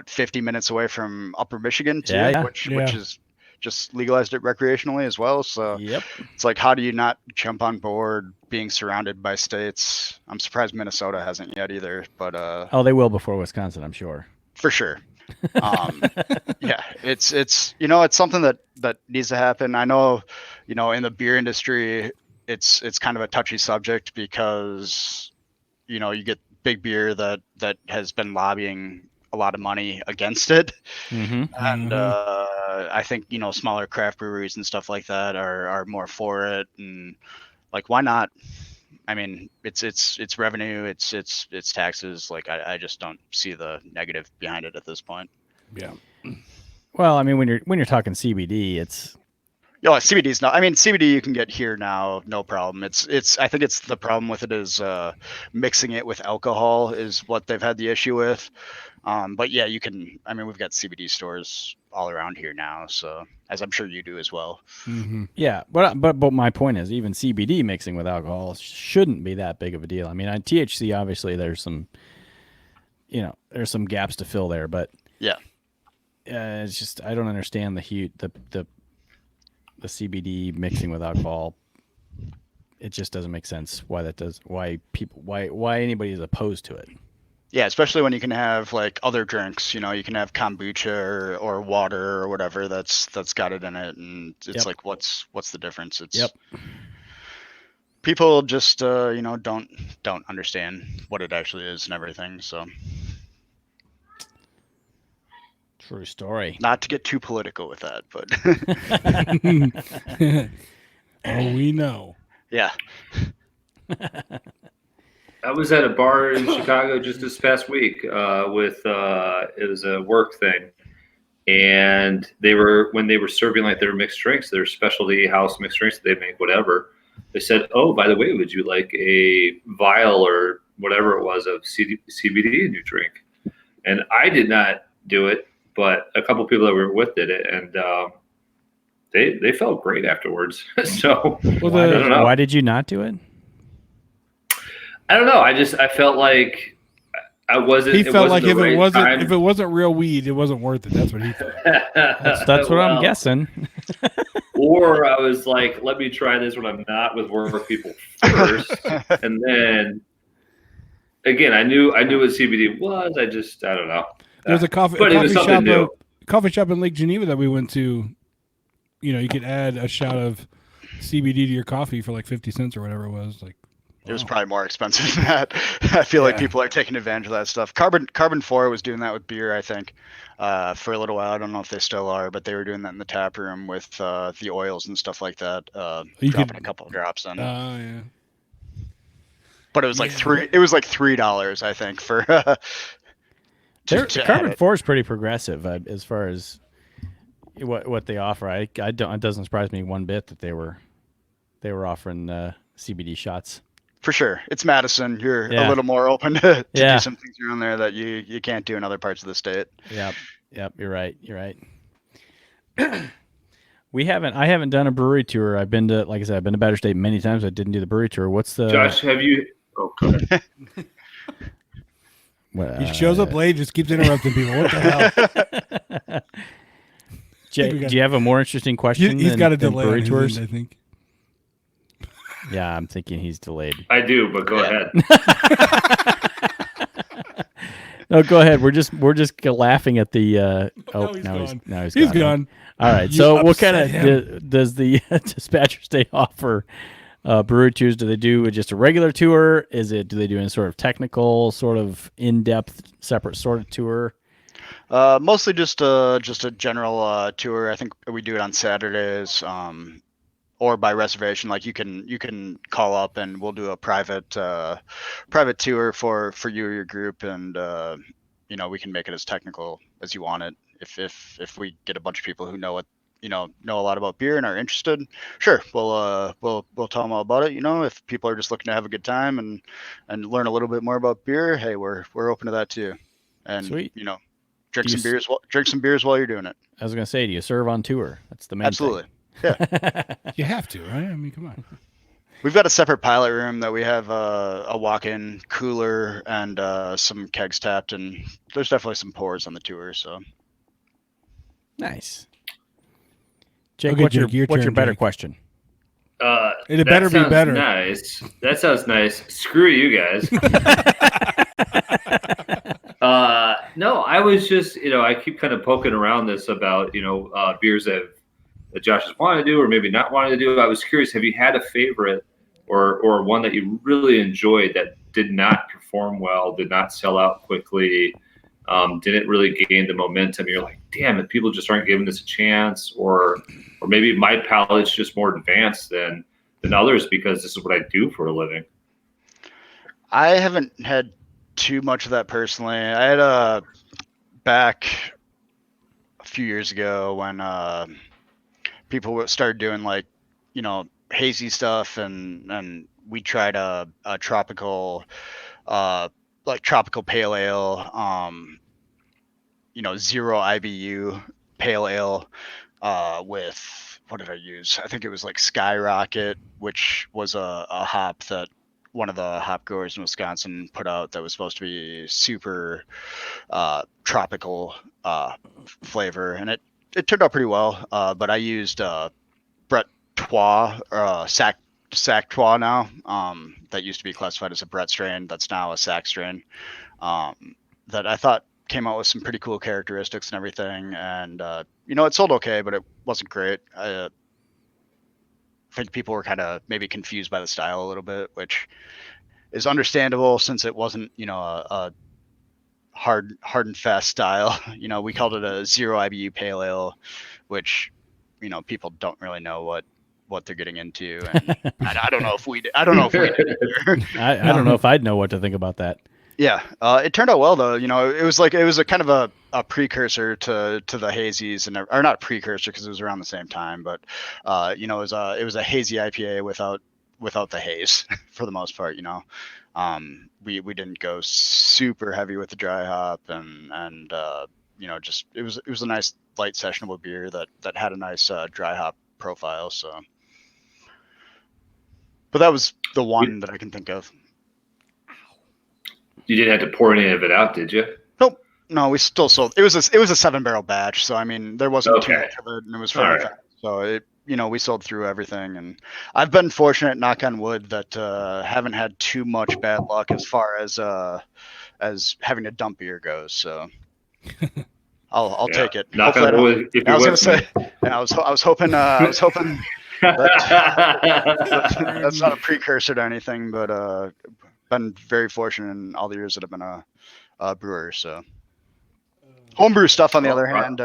50 minutes away from Upper Michigan too, which is just legalized it recreationally as well. So it's like, how do you not jump on board being surrounded by states? I'm surprised Minnesota hasn't yet either, but they will before Wisconsin, I'm sure. For sure. It's something that needs to happen. I know, in the beer industry, it's kind of a touchy subject because, you get big beer that has been lobbying a lot of money against it. Mm-hmm. And I think smaller craft breweries and stuff like that are more for it. And like, why not? I mean, it's revenue, it's taxes. Like, I just don't see the negative behind it at this point. Yeah. Well, I mean, when you're talking CBD, it's CBD is not. I mean, CBD you can get here now, no problem. It's. I think it's the problem with it is mixing it with alcohol is what they've had the issue with. But yeah, you can. I mean, we've got CBD stores all around here now, so as I'm sure you do as well. Mm-hmm. yeah. But my point is, even CBD mixing with alcohol shouldn't be that big of a deal. I mean, on THC, obviously, there's some gaps to fill there, but Yeah. it's just I don't understand the CBD mixing with alcohol. It just doesn't make sense why anybody is opposed to it. Yeah, especially when you can have like other drinks. You can have kombucha or water or whatever that's got it in it, and it's Yep. like, what's the difference? It's Yep. people just don't understand what it actually is and everything. So True story. not to get too political with that, but Oh, we know. yeah. I was at a bar in Chicago just this past week with it was a work thing, and when they were serving like their mixed drinks, their specialty house mixed drinks that they make, whatever. They said, "Oh, by the way, would you like a vial or whatever it was of CBD in your drink?" And I did not do it, but a couple people that were with did it, and they felt great afterwards. So Well, I don't know. Why did you not do it? I don't know. I felt like I wasn't. He felt like the if right it wasn't real weed, it wasn't worth it. That's what he thought. That's what I'm guessing. Or I was like, let me try this when I'm not with work people first, and then again, I knew what CBD was. I don't know. There's a coffee But it was something new. coffee shop in Lake Geneva that we went to. You could add a shot of CBD to your coffee for like 50 cents or whatever it was. Like, It was probably more expensive than that. I feel like people are taking advantage of that stuff. Carbon 4 was doing that with beer, I think, for a little while. I don't know if they still are, but they were doing that in the tap room with the oils and stuff like that. Dropping a couple of drops in. yeah. But it was like $3, I think, for Carbon 4 is pretty progressive as far as what they offer. It doesn't surprise me one bit that they were offering CBD shots. For sure. It's Madison. You're a little more open to do some things around there that you can't do in other parts of the state. Yep. You're right. I haven't done a brewery tour. I've been to, like I said, I've been to Badger State many times. I didn't do the brewery tour. What's the Josh? Have you? Oh, go ahead. He shows up late, just keeps interrupting people. What the hell? Do you have a more interesting question? He's got a than delay brewery on his tours. end, I think. Yeah, I'm thinking he's delayed. I do, but go ahead. No, go ahead. We're just laughing at the. He's gone. All right. So, what kind of does the Dispatcher State offer? Brewery tours? Do they do just a regular tour? Do they do any sort of technical, sort of in-depth, separate sort of tour? Mostly just a general tour. I think we do it on Saturdays, or by reservation. Like you can call up and we'll do a private tour for you or your group, and we can make it as technical as you want it. If we get a bunch of people who know a lot about beer and are interested, sure, we'll tell them all about it. If people are just looking to have a good time and learn a little bit more about beer, hey, we're open to that too. And Sweet. Drink some beers while you're doing it. I was gonna say, do you serve on tour? That's the main Absolutely. thing. Yeah. You have to, right? I mean, come on. We've got a separate pilot room that we have a walk-in cooler and some kegs tapped, and there's definitely some pours on the tour. So Nice. Jake, Okay, what's Jake, your turn, better Jake. question? It better be better. Nice. That sounds nice. Screw you guys. No, I was just, I keep kind of poking around this about, beers that Josh has wanted to do or maybe not wanted to do. I was curious, have you had a favorite or one that you really enjoyed that did not perform well, did not sell out quickly, didn't really gain the momentum. You're like, damn it, people just aren't giving this a chance, or maybe my palate's just more advanced than others because this is what I do for a living. I haven't had too much of that personally. I had back a few years ago when people started doing like, hazy stuff, and we tried a tropical, like tropical pale ale, 0 IBU pale ale, with, what did I use? I think it was like Skyrocket, which was a hop that one of the hop growers in Wisconsin put out that was supposed to be super tropical flavor, and it turned out pretty well. But I used Brett Trois, Sac Trois now. That used to be classified as a Brett strain. That's now a Sac strain. That I thought came out with some pretty cool characteristics and everything. And it sold okay, but it wasn't great. I think people were kind of maybe confused by the style a little bit, which is understandable since it wasn't, a hard and fast style. We called it a 0 IBU pale ale, which, people don't really know what they're getting into, and I don't know if we did. I don't know if we did either. I don't know if I'd know what to think about that. Yeah, it turned out well though. It was a kind of a precursor to the hazies, or not a precursor because it was around the same time, but it was a hazy IPA without the haze for the most part. We didn't go super heavy with the dry hop, and just it was a nice light sessionable beer that had a nice dry hop profile. So, but that was the one that I can think of. You didn't have to pour any of it out, did you? Nope. No, we still sold. It was a 7-barrel batch, so I mean there wasn't too much of it, and it was fairly fast. So it, we sold through everything, and I've been fortunate, knock on wood, that haven't had too much bad luck as far as having to dump beer goes. So I'll take it. Knock on wood. I was gonna say, I was hoping that's not a precursor to anything, but been very fortunate in all the years that I've been a brewer. So homebrew stuff, on the other hand,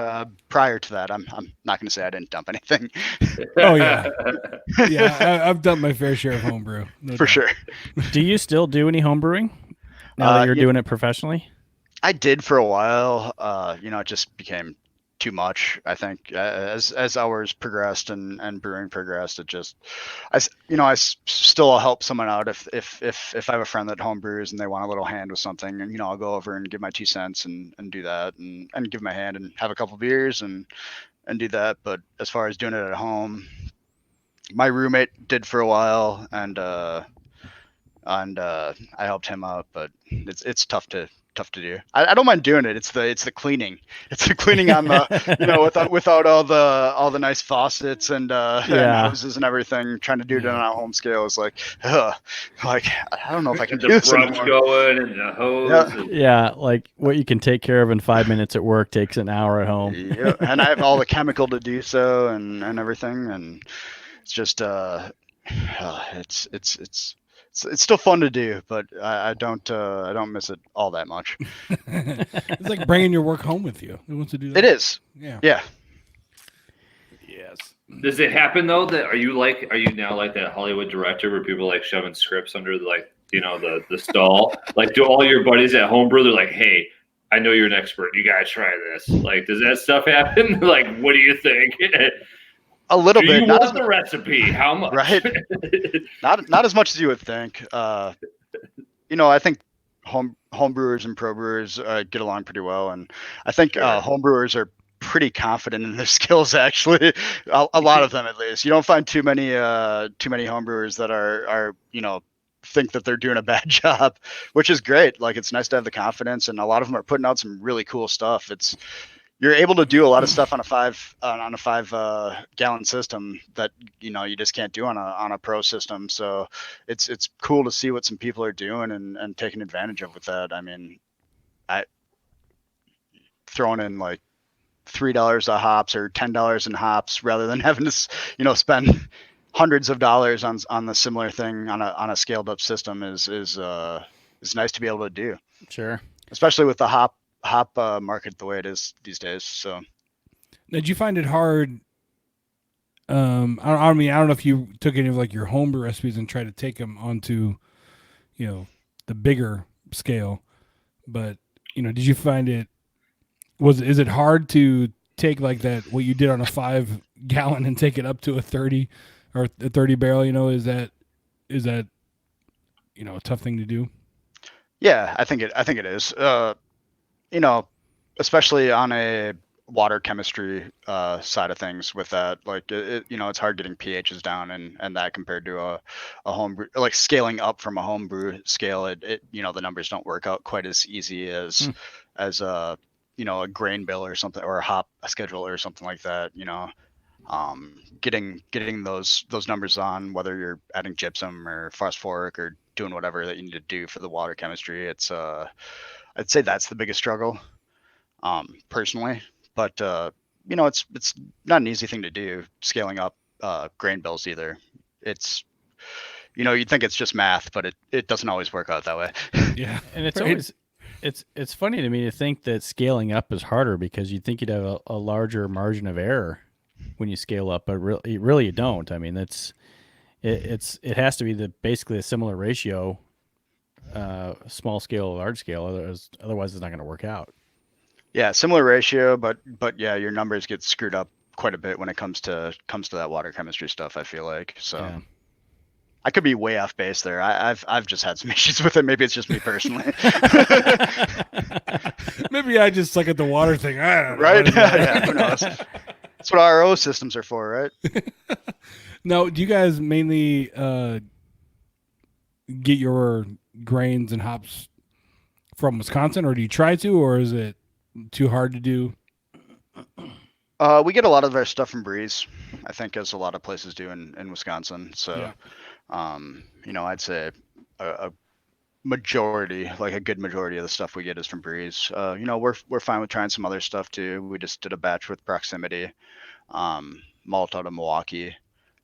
prior to that, I'm not going to say I didn't dump anything. Oh yeah, yeah, I've dumped my fair share of homebrew, for sure. Do you still do any homebrewing now that you're doing it professionally? I did for a while. It just became too much. I think as hours progressed and brewing progressed, it just, I still help someone out if I have a friend that home brews and they want a little hand with something, and I'll go over and give my 2 cents and do that, and give my hand and have a couple beers and do that. But as far as doing it at home, my roommate did for a while, and I helped him out, but it's tough to do. I don't mind doing it. It's the cleaning. It's the cleaning on the without all the nice faucets and hoses and everything. Trying to do it on a home scale is like I don't know if I can do this the anymore. brush going and the hose. Yeah, like what you can take care of in 5 minutes at work takes an hour at home. Yeah, and I have all the chemical to do so and everything, and it's just it's still fun to do, but I don't miss it all that much. It's like bringing your work home with you. Who wants to do that? It is. Yeah. Yes. Does it happen though that are you now like that Hollywood director where people like shoving scripts under the stall? Like, do all your buddies at homebrew, they're like, hey, I know you're an expert, you gotta try this. Like, does that stuff happen? Like, what do you think? A little bit. You want the recipe? How much? Right. Not as much as you would think. I think home brewers and pro brewers get along pretty well, and I think home brewers are pretty confident in their skills. Actually, a lot of them, at least. You don't find too many home brewers that are think that they're doing a bad job, which is great. Like, it's nice to have the confidence, and a lot of them are putting out some really cool stuff. You're able to do a lot of stuff on a 5 gallon system that you just can't do on a pro system. So it's cool to see what some people are doing and taking advantage of with that. I mean, I throwing in like $3 of hops or $10 in hops rather than having to spend hundreds of dollars on the similar thing on a scaled up system is nice to be able to do. Sure. Especially with the hop hop market the way it is these days. So Now, did you find it hard? I mean, I don't know if you took any of like your homebrew recipes and tried to take them onto, the bigger scale, but did you find is it hard to take like that what you did on a 5-gallon and take it up to a 30 or a 30 barrel? Is that a tough thing to do? yeah, I think it is. Especially on a water chemistry side of things with that, like it's hard getting pHs down and that compared to a homebrew, like scaling up from a homebrew scale, it the numbers don't work out quite as easy as a grain bill or something, or a hop schedule or something like that. Getting those numbers on, whether you're adding gypsum or phosphoric or doing whatever that you need to do for the water chemistry, it's I'd say that's the biggest struggle, personally. But it's not an easy thing to do, scaling up grain bills either. It's you'd think it's just math, but it doesn't always work out that way. Yeah, And it's right. always it's funny to me to think that scaling up is harder because you'd think you'd have a larger margin of error when you scale up, but really you don't. I mean, it has to be basically a similar ratio, small scale, large scale. Otherwise it's not going to work out. Yeah, similar ratio, but yeah, your numbers get screwed up quite a bit when it comes to that water chemistry stuff, I feel like. So Yeah. I could be way off base there. I've just had some issues with it. Maybe it's just me personally. Maybe I just suck at the water thing. I don't know. Right? Yeah, who knows? That's what RO systems are for, right? Now, do you guys mainly get your grains and hops from Wisconsin, or do you try to, or is it too hard to do? We get a lot of our stuff from Breeze, I think, as a lot of places do in Wisconsin. So, Yeah. I'd say a majority, like a good majority of the stuff we get is from Breeze. We're fine with trying some other stuff too. We just did a batch with Proximity, malt out of Milwaukee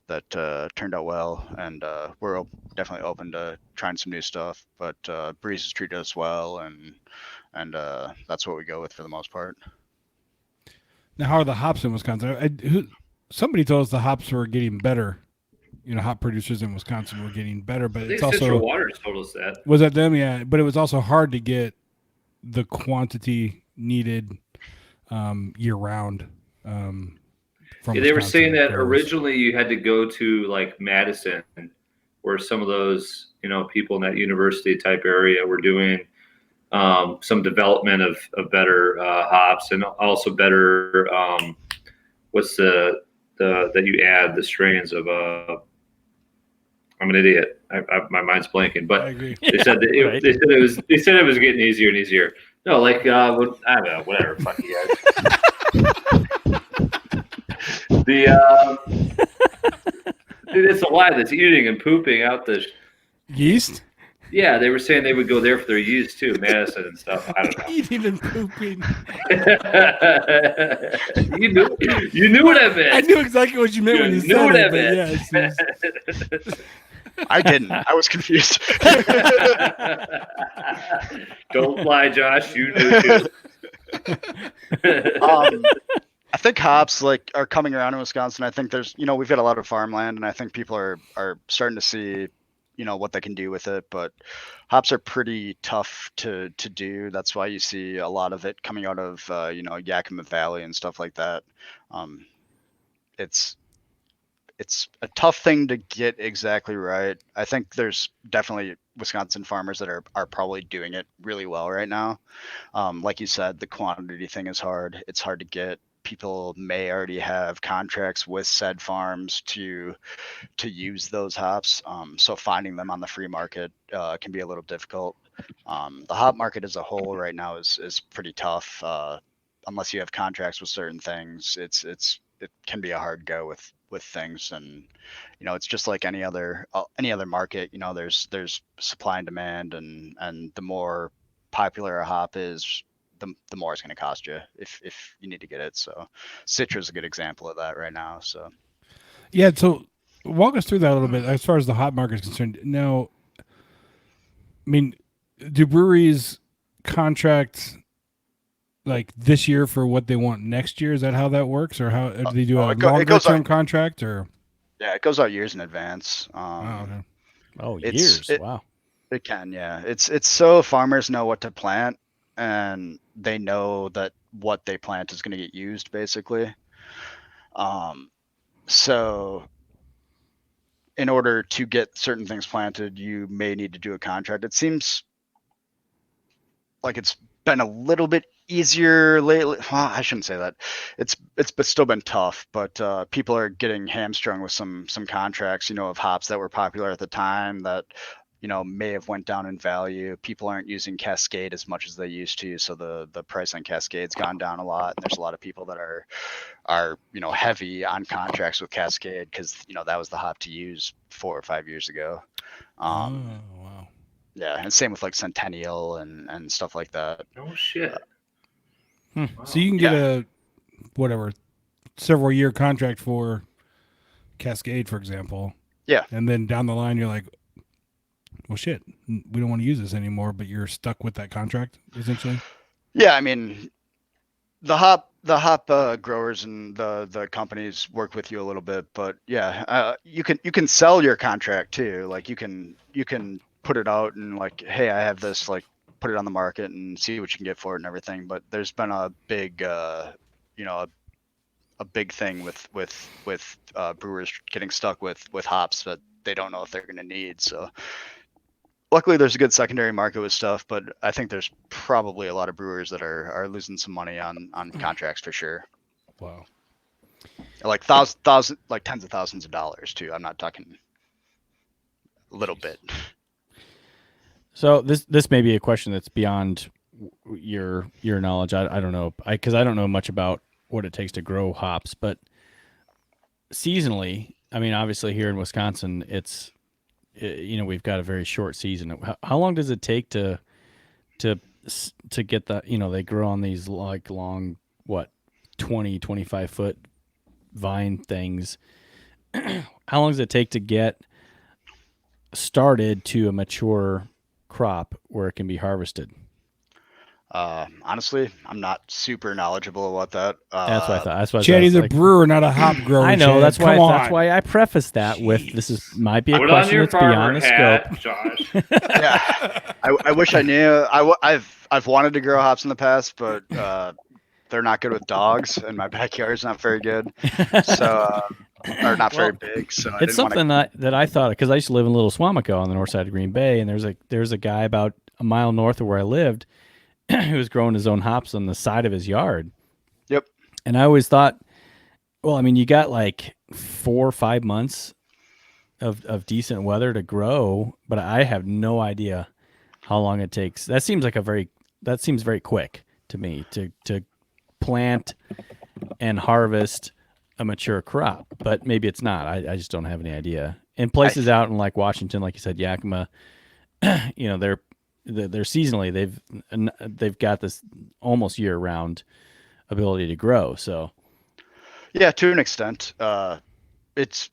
that turned out well, and we're definitely open to trying some new stuff. But Breeze has treated us well, and that's what we go with for the most part. Now, how are the hops in Wisconsin? Somebody told us the hops were getting better. Hop producers in Wisconsin were getting better, but I it's think Central also Waters told us that. was that them? Yeah, but it was also hard to get the quantity needed year round. From Yeah, they were Wisconsin saying that growers. originally you had to go to like Madison, where some of those people in that university type area were doing some development of better hops, and also better what's the that you add the strains of I'm an idiot. My mind's blanking, but I agree. they said that right. they said it was getting easier and easier. No, like I don't know, whatever. Fuck you guys. Dude, it's a lie that's eating and pooping out the. Yeast? Yeah, they were saying they would go there for their yeast too, Madison and stuff. I don't know. Eating and pooping. you knew what I meant. I knew exactly what you meant when you knew said what I it, but meant. yes. I didn't. I was confused. Don't lie, Josh. You knew too. I think hops are coming around in Wisconsin. I think there's we've got a lot of farmland, and I think people are starting to see what they can do with it. But hops are pretty tough to do. That's why you see a lot of it coming out of Yakima Valley and stuff like that. It's a tough thing to get exactly right. I think there's definitely Wisconsin farmers that are probably doing it really well right now. Like you said, the quantity thing is hard. It's hard to get. People may already have contracts with said farms to use those hops. So finding them on the free market can be a little difficult. The hop market as a whole right now is pretty tough. Unless you have contracts with certain things, it can be a hard go with things. And it's just like any other market. There's supply and demand, and the more popular a hop is, the more it's going to cost you if you need to get it. So Citra is a good example of that right now. So Yeah, so walk us through that a little bit as far as the hop market is concerned. Now, I mean, do breweries contract like this year for what they want next year? Is that how that works, or how do they do a it longer goes term out, contract? Or yeah, it goes out years in advance. okay. Oh, It's years. it, Wow. it can, yeah. It's so farmers know what to plant and they know that what they plant is going to get used basically. So in order to get certain things planted, you may need to do a contract. It seems like it's been a little bit easier lately. Well, I shouldn't say that. It's still been tough, but people are getting hamstrung with some contracts, of hops that were popular at the time that may have went down in value. People aren't using Cascade as much as they used to, so the price on Cascade's gone down a lot, and there's a lot of people that are heavy on contracts with Cascade because that was the hop to use 4 or 5 years ago. Oh wow. Yeah, and same with like Centennial and stuff like that. Oh shit. Wow. So you can get a whatever several year contract for Cascade, for example. Yeah. And then down the line, you're like, well, shit, we don't want to use this anymore, but you're stuck with that contract essentially. Yeah, I mean, the hop growers and the companies work with you a little bit, but yeah, you can sell your contract too. Like you can put it out and like, hey, I have this, like put it on the market and see what you can get for it and everything. But there's been a big a big thing with brewers getting stuck with hops that they don't know if they're going to need. So luckily there's a good secondary market with stuff, but I think there's probably a lot of brewers that are losing some money on contracts for sure. Wow. Like thousand, like tens of thousands of dollars too. I'm not talking a little bit. So this may be a question that's beyond your knowledge. I don't know, because I don't know much about what it takes to grow hops, but seasonally, I mean, obviously here in Wisconsin, we've got a very short season. How long does it take to get the, they grow on these like long, 20, 25 foot vine things. How long does it take to get started to a mature crop where it can be harvested? Honestly, I'm not super knowledgeable about that. That's what I thought. That's what Chad, he's a like, brewer, not a hop grower. I know. Chad. That's Come on. That's why I preface that with this might be a Put on question your that's beyond the farmer scope. hat, Josh. Yeah, I wish I knew. I've wanted to grow hops in the past, but they're not good with dogs, and my backyard is not very good. So. Or not very big, so it's something that I thought, because I used to live in Little Swamico on the north side of Green Bay, and there's a guy about a mile north of where I lived who was growing his own hops on the side of his yard. Yep. And I always thought, well, I mean, you got like 4 or 5 months of decent weather to grow, but I have no idea how long it takes. That seems very quick to me to plant and harvest a mature crop, but maybe it's not. I just don't have any idea. In places out in like Washington, like you said, Yakima, they're seasonally, they've got this almost year round ability to grow. So yeah, to an extent, it's.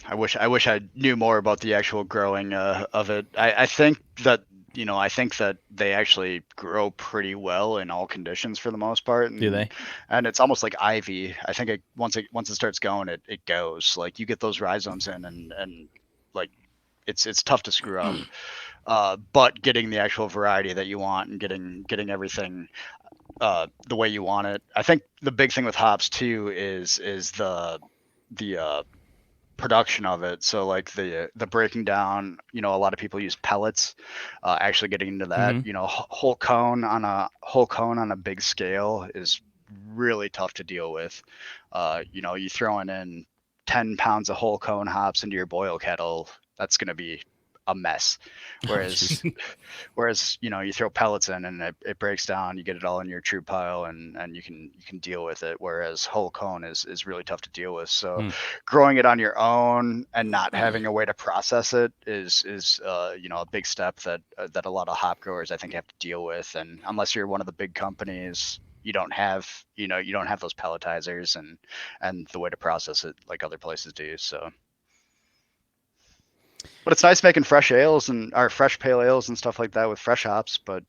I wish I knew more about the actual growing of it. I think that they actually grow pretty well in all conditions for the most part. And, do they? And it's almost like ivy. I think once it starts going, it goes. Like you get those rhizomes in, and like it's tough to screw up. But getting the actual variety that you want and getting everything the way you want it. I think the big thing with hops too is the production of it. So like the breaking down, a lot of people use pellets. Actually getting into that, whole cone on a big scale is really tough to deal with. You throwing in 10 pounds of whole cone hops into your boil kettle, that's going to be a mess. Whereas you throw pellets in and it breaks down, you get it all in your true pile and you can deal with it. Whereas whole cone is really tough to deal with. So growing it on your own and not having a way to process it is a big step that a lot of hop growers I think have to deal with. And unless you're one of the big companies, you don't have those pelletizers and the way to process it like other places do. So but it's nice making fresh ales or fresh pale ales and stuff like that with fresh hops. But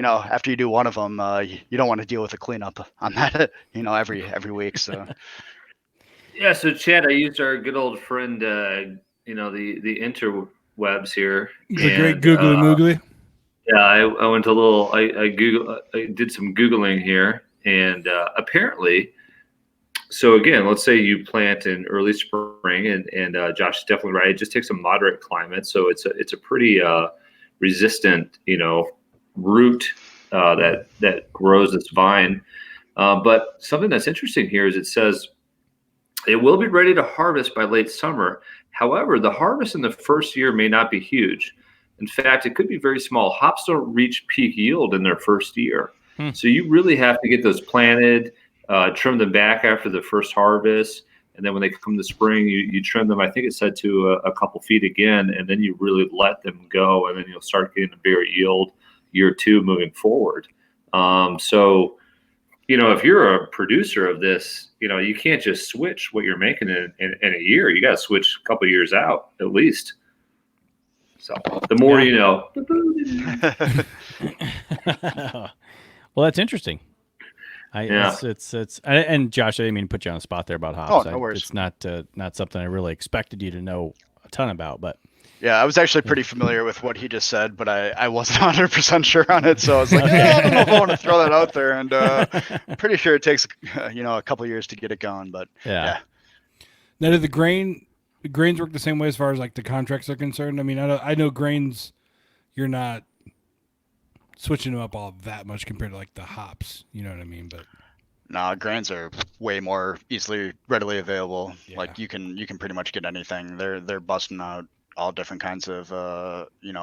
after you do one of them, you don't want to deal with a cleanup on that, every week. So Yeah, so Chad, I used our good old friend, the interwebs here, The great and googly moogly. yeah, I went to I did some googling here, and apparently, so again, let's say you plant in early spring, and Josh is definitely right. It just takes a moderate climate, so it's a pretty resistant, root that grows this vine. But something that's interesting here is it says it will be ready to harvest by late summer. However, the harvest in the first year may not be huge. In fact, it could be very small. Hops don't reach peak yield in their first year. Hmm. So you really have to get those planted, trim them back after the first harvest. And then when they come to spring, you trim them, I think it said to a couple feet again, and then you really let them go. And then you'll start getting a bigger yield year two moving forward. So if you're a producer of this, you can't just switch what you're making in a year. You got to switch a couple of years out at least. So the more you know. Well, that's interesting. Yeah. It's and Josh, I didn't mean to put you on the spot there about hops. Oh, no worries. It's not something I really expected you to know a ton about, but yeah, I was actually pretty familiar with what he just said, but I wasn't 100% sure on it. So I was like, I don't know if I want to throw that out there. And I'm pretty sure it takes, a couple years to get it going. But yeah. Now, do the grains work the same way as far as like the contracts are concerned? I mean, I know grains, you're not switching them up all that much compared to like the hops. You know what I mean? But no, grains are way more readily available. Yeah. Like you can pretty much get anything. They're busting out all different kinds of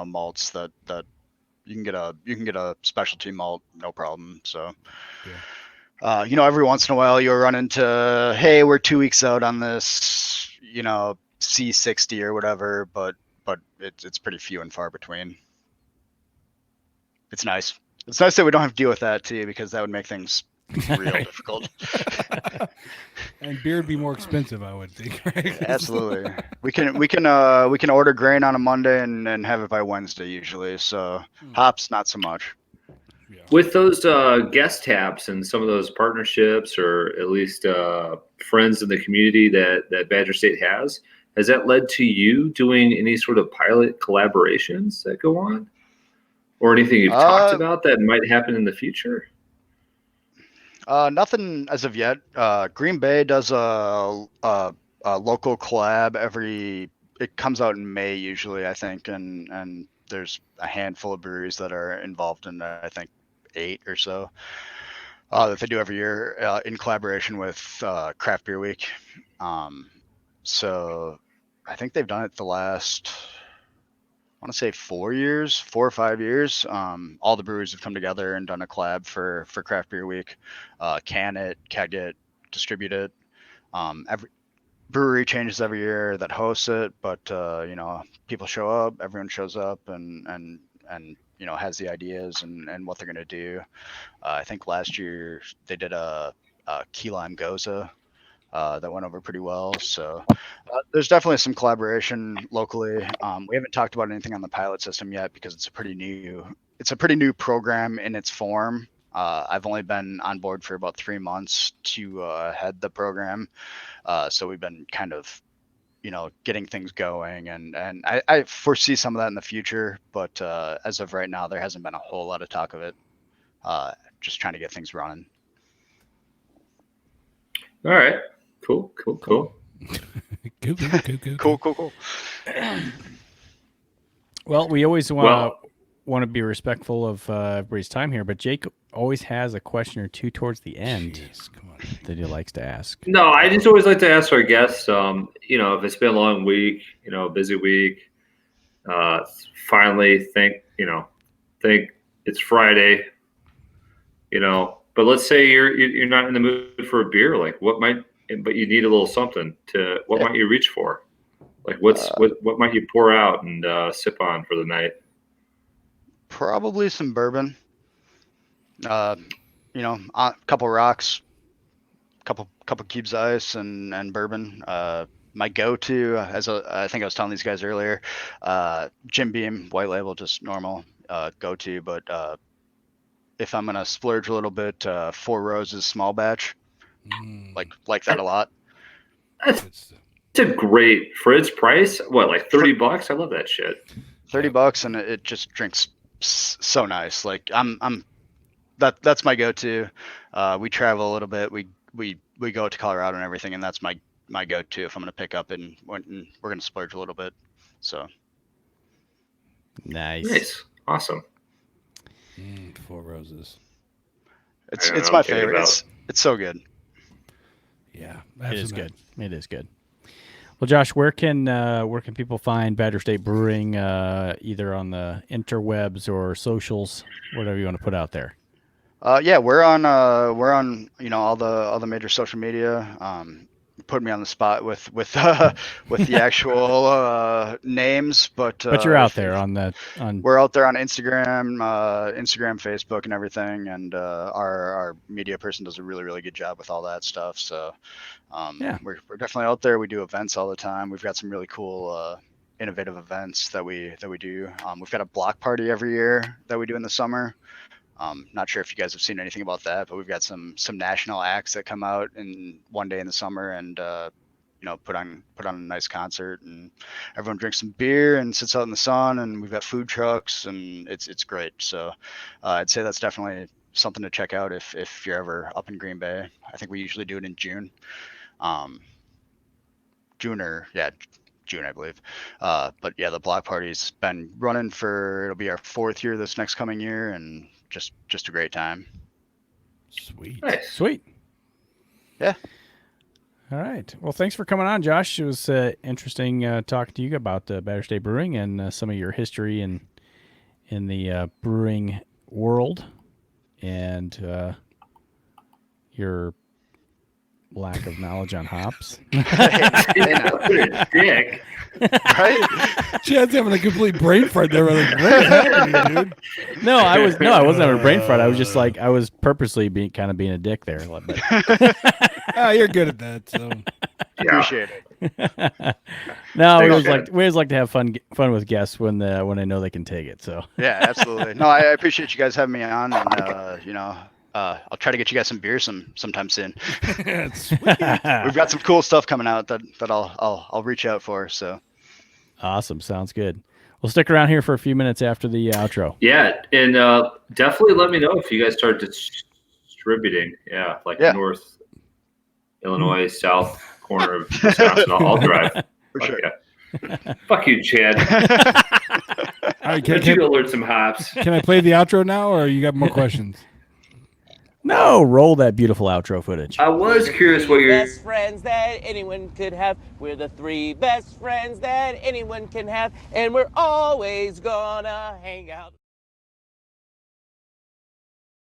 malts that you can get a specialty malt, no problem. So every once in a while you'll run into, hey, we're 2 weeks out on this, C60 or whatever, but it's pretty few and far between. It's nice. It's nice that we don't have to deal with that too, because that would make things real difficult. And beer would be more expensive, I would think. Right? Absolutely. We can order grain on a Monday and have it by Wednesday usually. So hops, not so much. Yeah. With those guest taps and some of those partnerships, or at least friends in the community that Badger State has that led to you doing any sort of pilot collaborations that go on, or anything you've talked about that might happen in the future? Nothing as of yet. Green Bay does a local collab it comes out in May usually, I think, and there's a handful of breweries that are involved in I think 8 or so that they do every year in collaboration with Craft Beer Week. So I think they've done it the last, I want to say 4 or 5 years. All the breweries have come together and done a collab for Craft Beer Week. Can it, keg it, distribute it. Every brewery changes every year that hosts it, but people show up, everyone shows up, and has the ideas and what they're gonna do. I think last year they did a key lime goza. That went over pretty well. So there's definitely some collaboration locally. We haven't talked about anything on the pilot system yet because it's a pretty new program in its form. I've only been on board for about 3 months to head the program. So we've been kind of, getting things going, and I foresee some of that in the future. But as of right now, there hasn't been a whole lot of talk of it. Just trying to get things running. All right. Cool. Cool. Well, we always want to be respectful of everybody's time here, but Jake always has a question or two towards the end. Jeez, come on. That he likes to ask. No, I just always like to ask our guests, if it's been a long week, a busy week, finally think it's Friday, but let's say you're not in the mood for a beer, like but you need a little something what might you reach for? Like what might you pour out and sip on for the night? Probably some bourbon. A couple rocks, couple cubes of ice, and bourbon. My go-to, I think I was telling these guys earlier, Jim Beam White Label, just normal go-to, but if I'm gonna splurge a little bit, Four Roses small batch, Mm, like that a lot. good stuff. It's a great for its price. What, like $30? I love that shit. $30, and it just drinks so nice. Like that's my go-to. We travel a little bit. We go to Colorado and everything, and that's my go-to if I'm gonna pick up and when we're gonna splurge a little bit. So Nice. Nice, awesome. Four Roses. it's I don't it's know, my I'm thinking favorite. about- It's so good. Yeah, It is absolutely. good. It is good. Well, Josh, where can people find Badger State Brewing, either on the interwebs or socials, whatever you want to put out there? Yeah, we're on all the major social media. Put me on the spot with the actual names, but But you're out there on we're out there on Instagram, Facebook, and everything, and our media person does a really good job with all that stuff. So Yeah. we're definitely out there. We do events all the time. We've got some really cool innovative events that we do. We've got a block party every year that we do in the summer. Not sure if you guys have seen anything about that, but we've got some national acts that come out in one day in the summer and put on a nice concert, and everyone drinks some beer and sits out in the sun, and we've got food trucks, and it's great. So I'd say that's definitely something to check out if you're ever up in Green Bay. I think we usually do it in June. June, I believe. But yeah, the block party's been running it'll be our 4th year this next coming year, and just a great time. Sweet. Nice. Sweet. Yeah. All right. Well, thanks for coming on, Josh. It was interesting talking to you about Badger State Brewing and some of your history in the brewing world and your lack of knowledge on hops. Dick. Right? Chad's having a complete brain fart there. We're like, what is happening, dude? No, I wasn't having a brain fart. I was just like, I was purposely being a dick there. But Oh, you're good at that. So Yeah. Appreciate it. no, we Thanks, always like to have fun with guests when I know they can take it. So Yeah, absolutely. No, I appreciate you guys having me on, and I'll try to get you guys some beer sometime soon. sweet. We've got some cool stuff coming out that I'll reach out for. So Awesome, sounds good. We'll stick around here for a few minutes after the outro. Yeah, and definitely let me know if you guys start distributing. Yeah, North Illinois, south corner of Wisconsin. I'll drive. for Fuck sure. yeah. Fuck you, Chad. All right, Let you go learn some hops. can I play the outro now, or you got more questions? No, roll that beautiful outro footage. I was curious what your best friends that anyone could have. We're the 3 best friends that anyone can have, and we're always gonna hang out.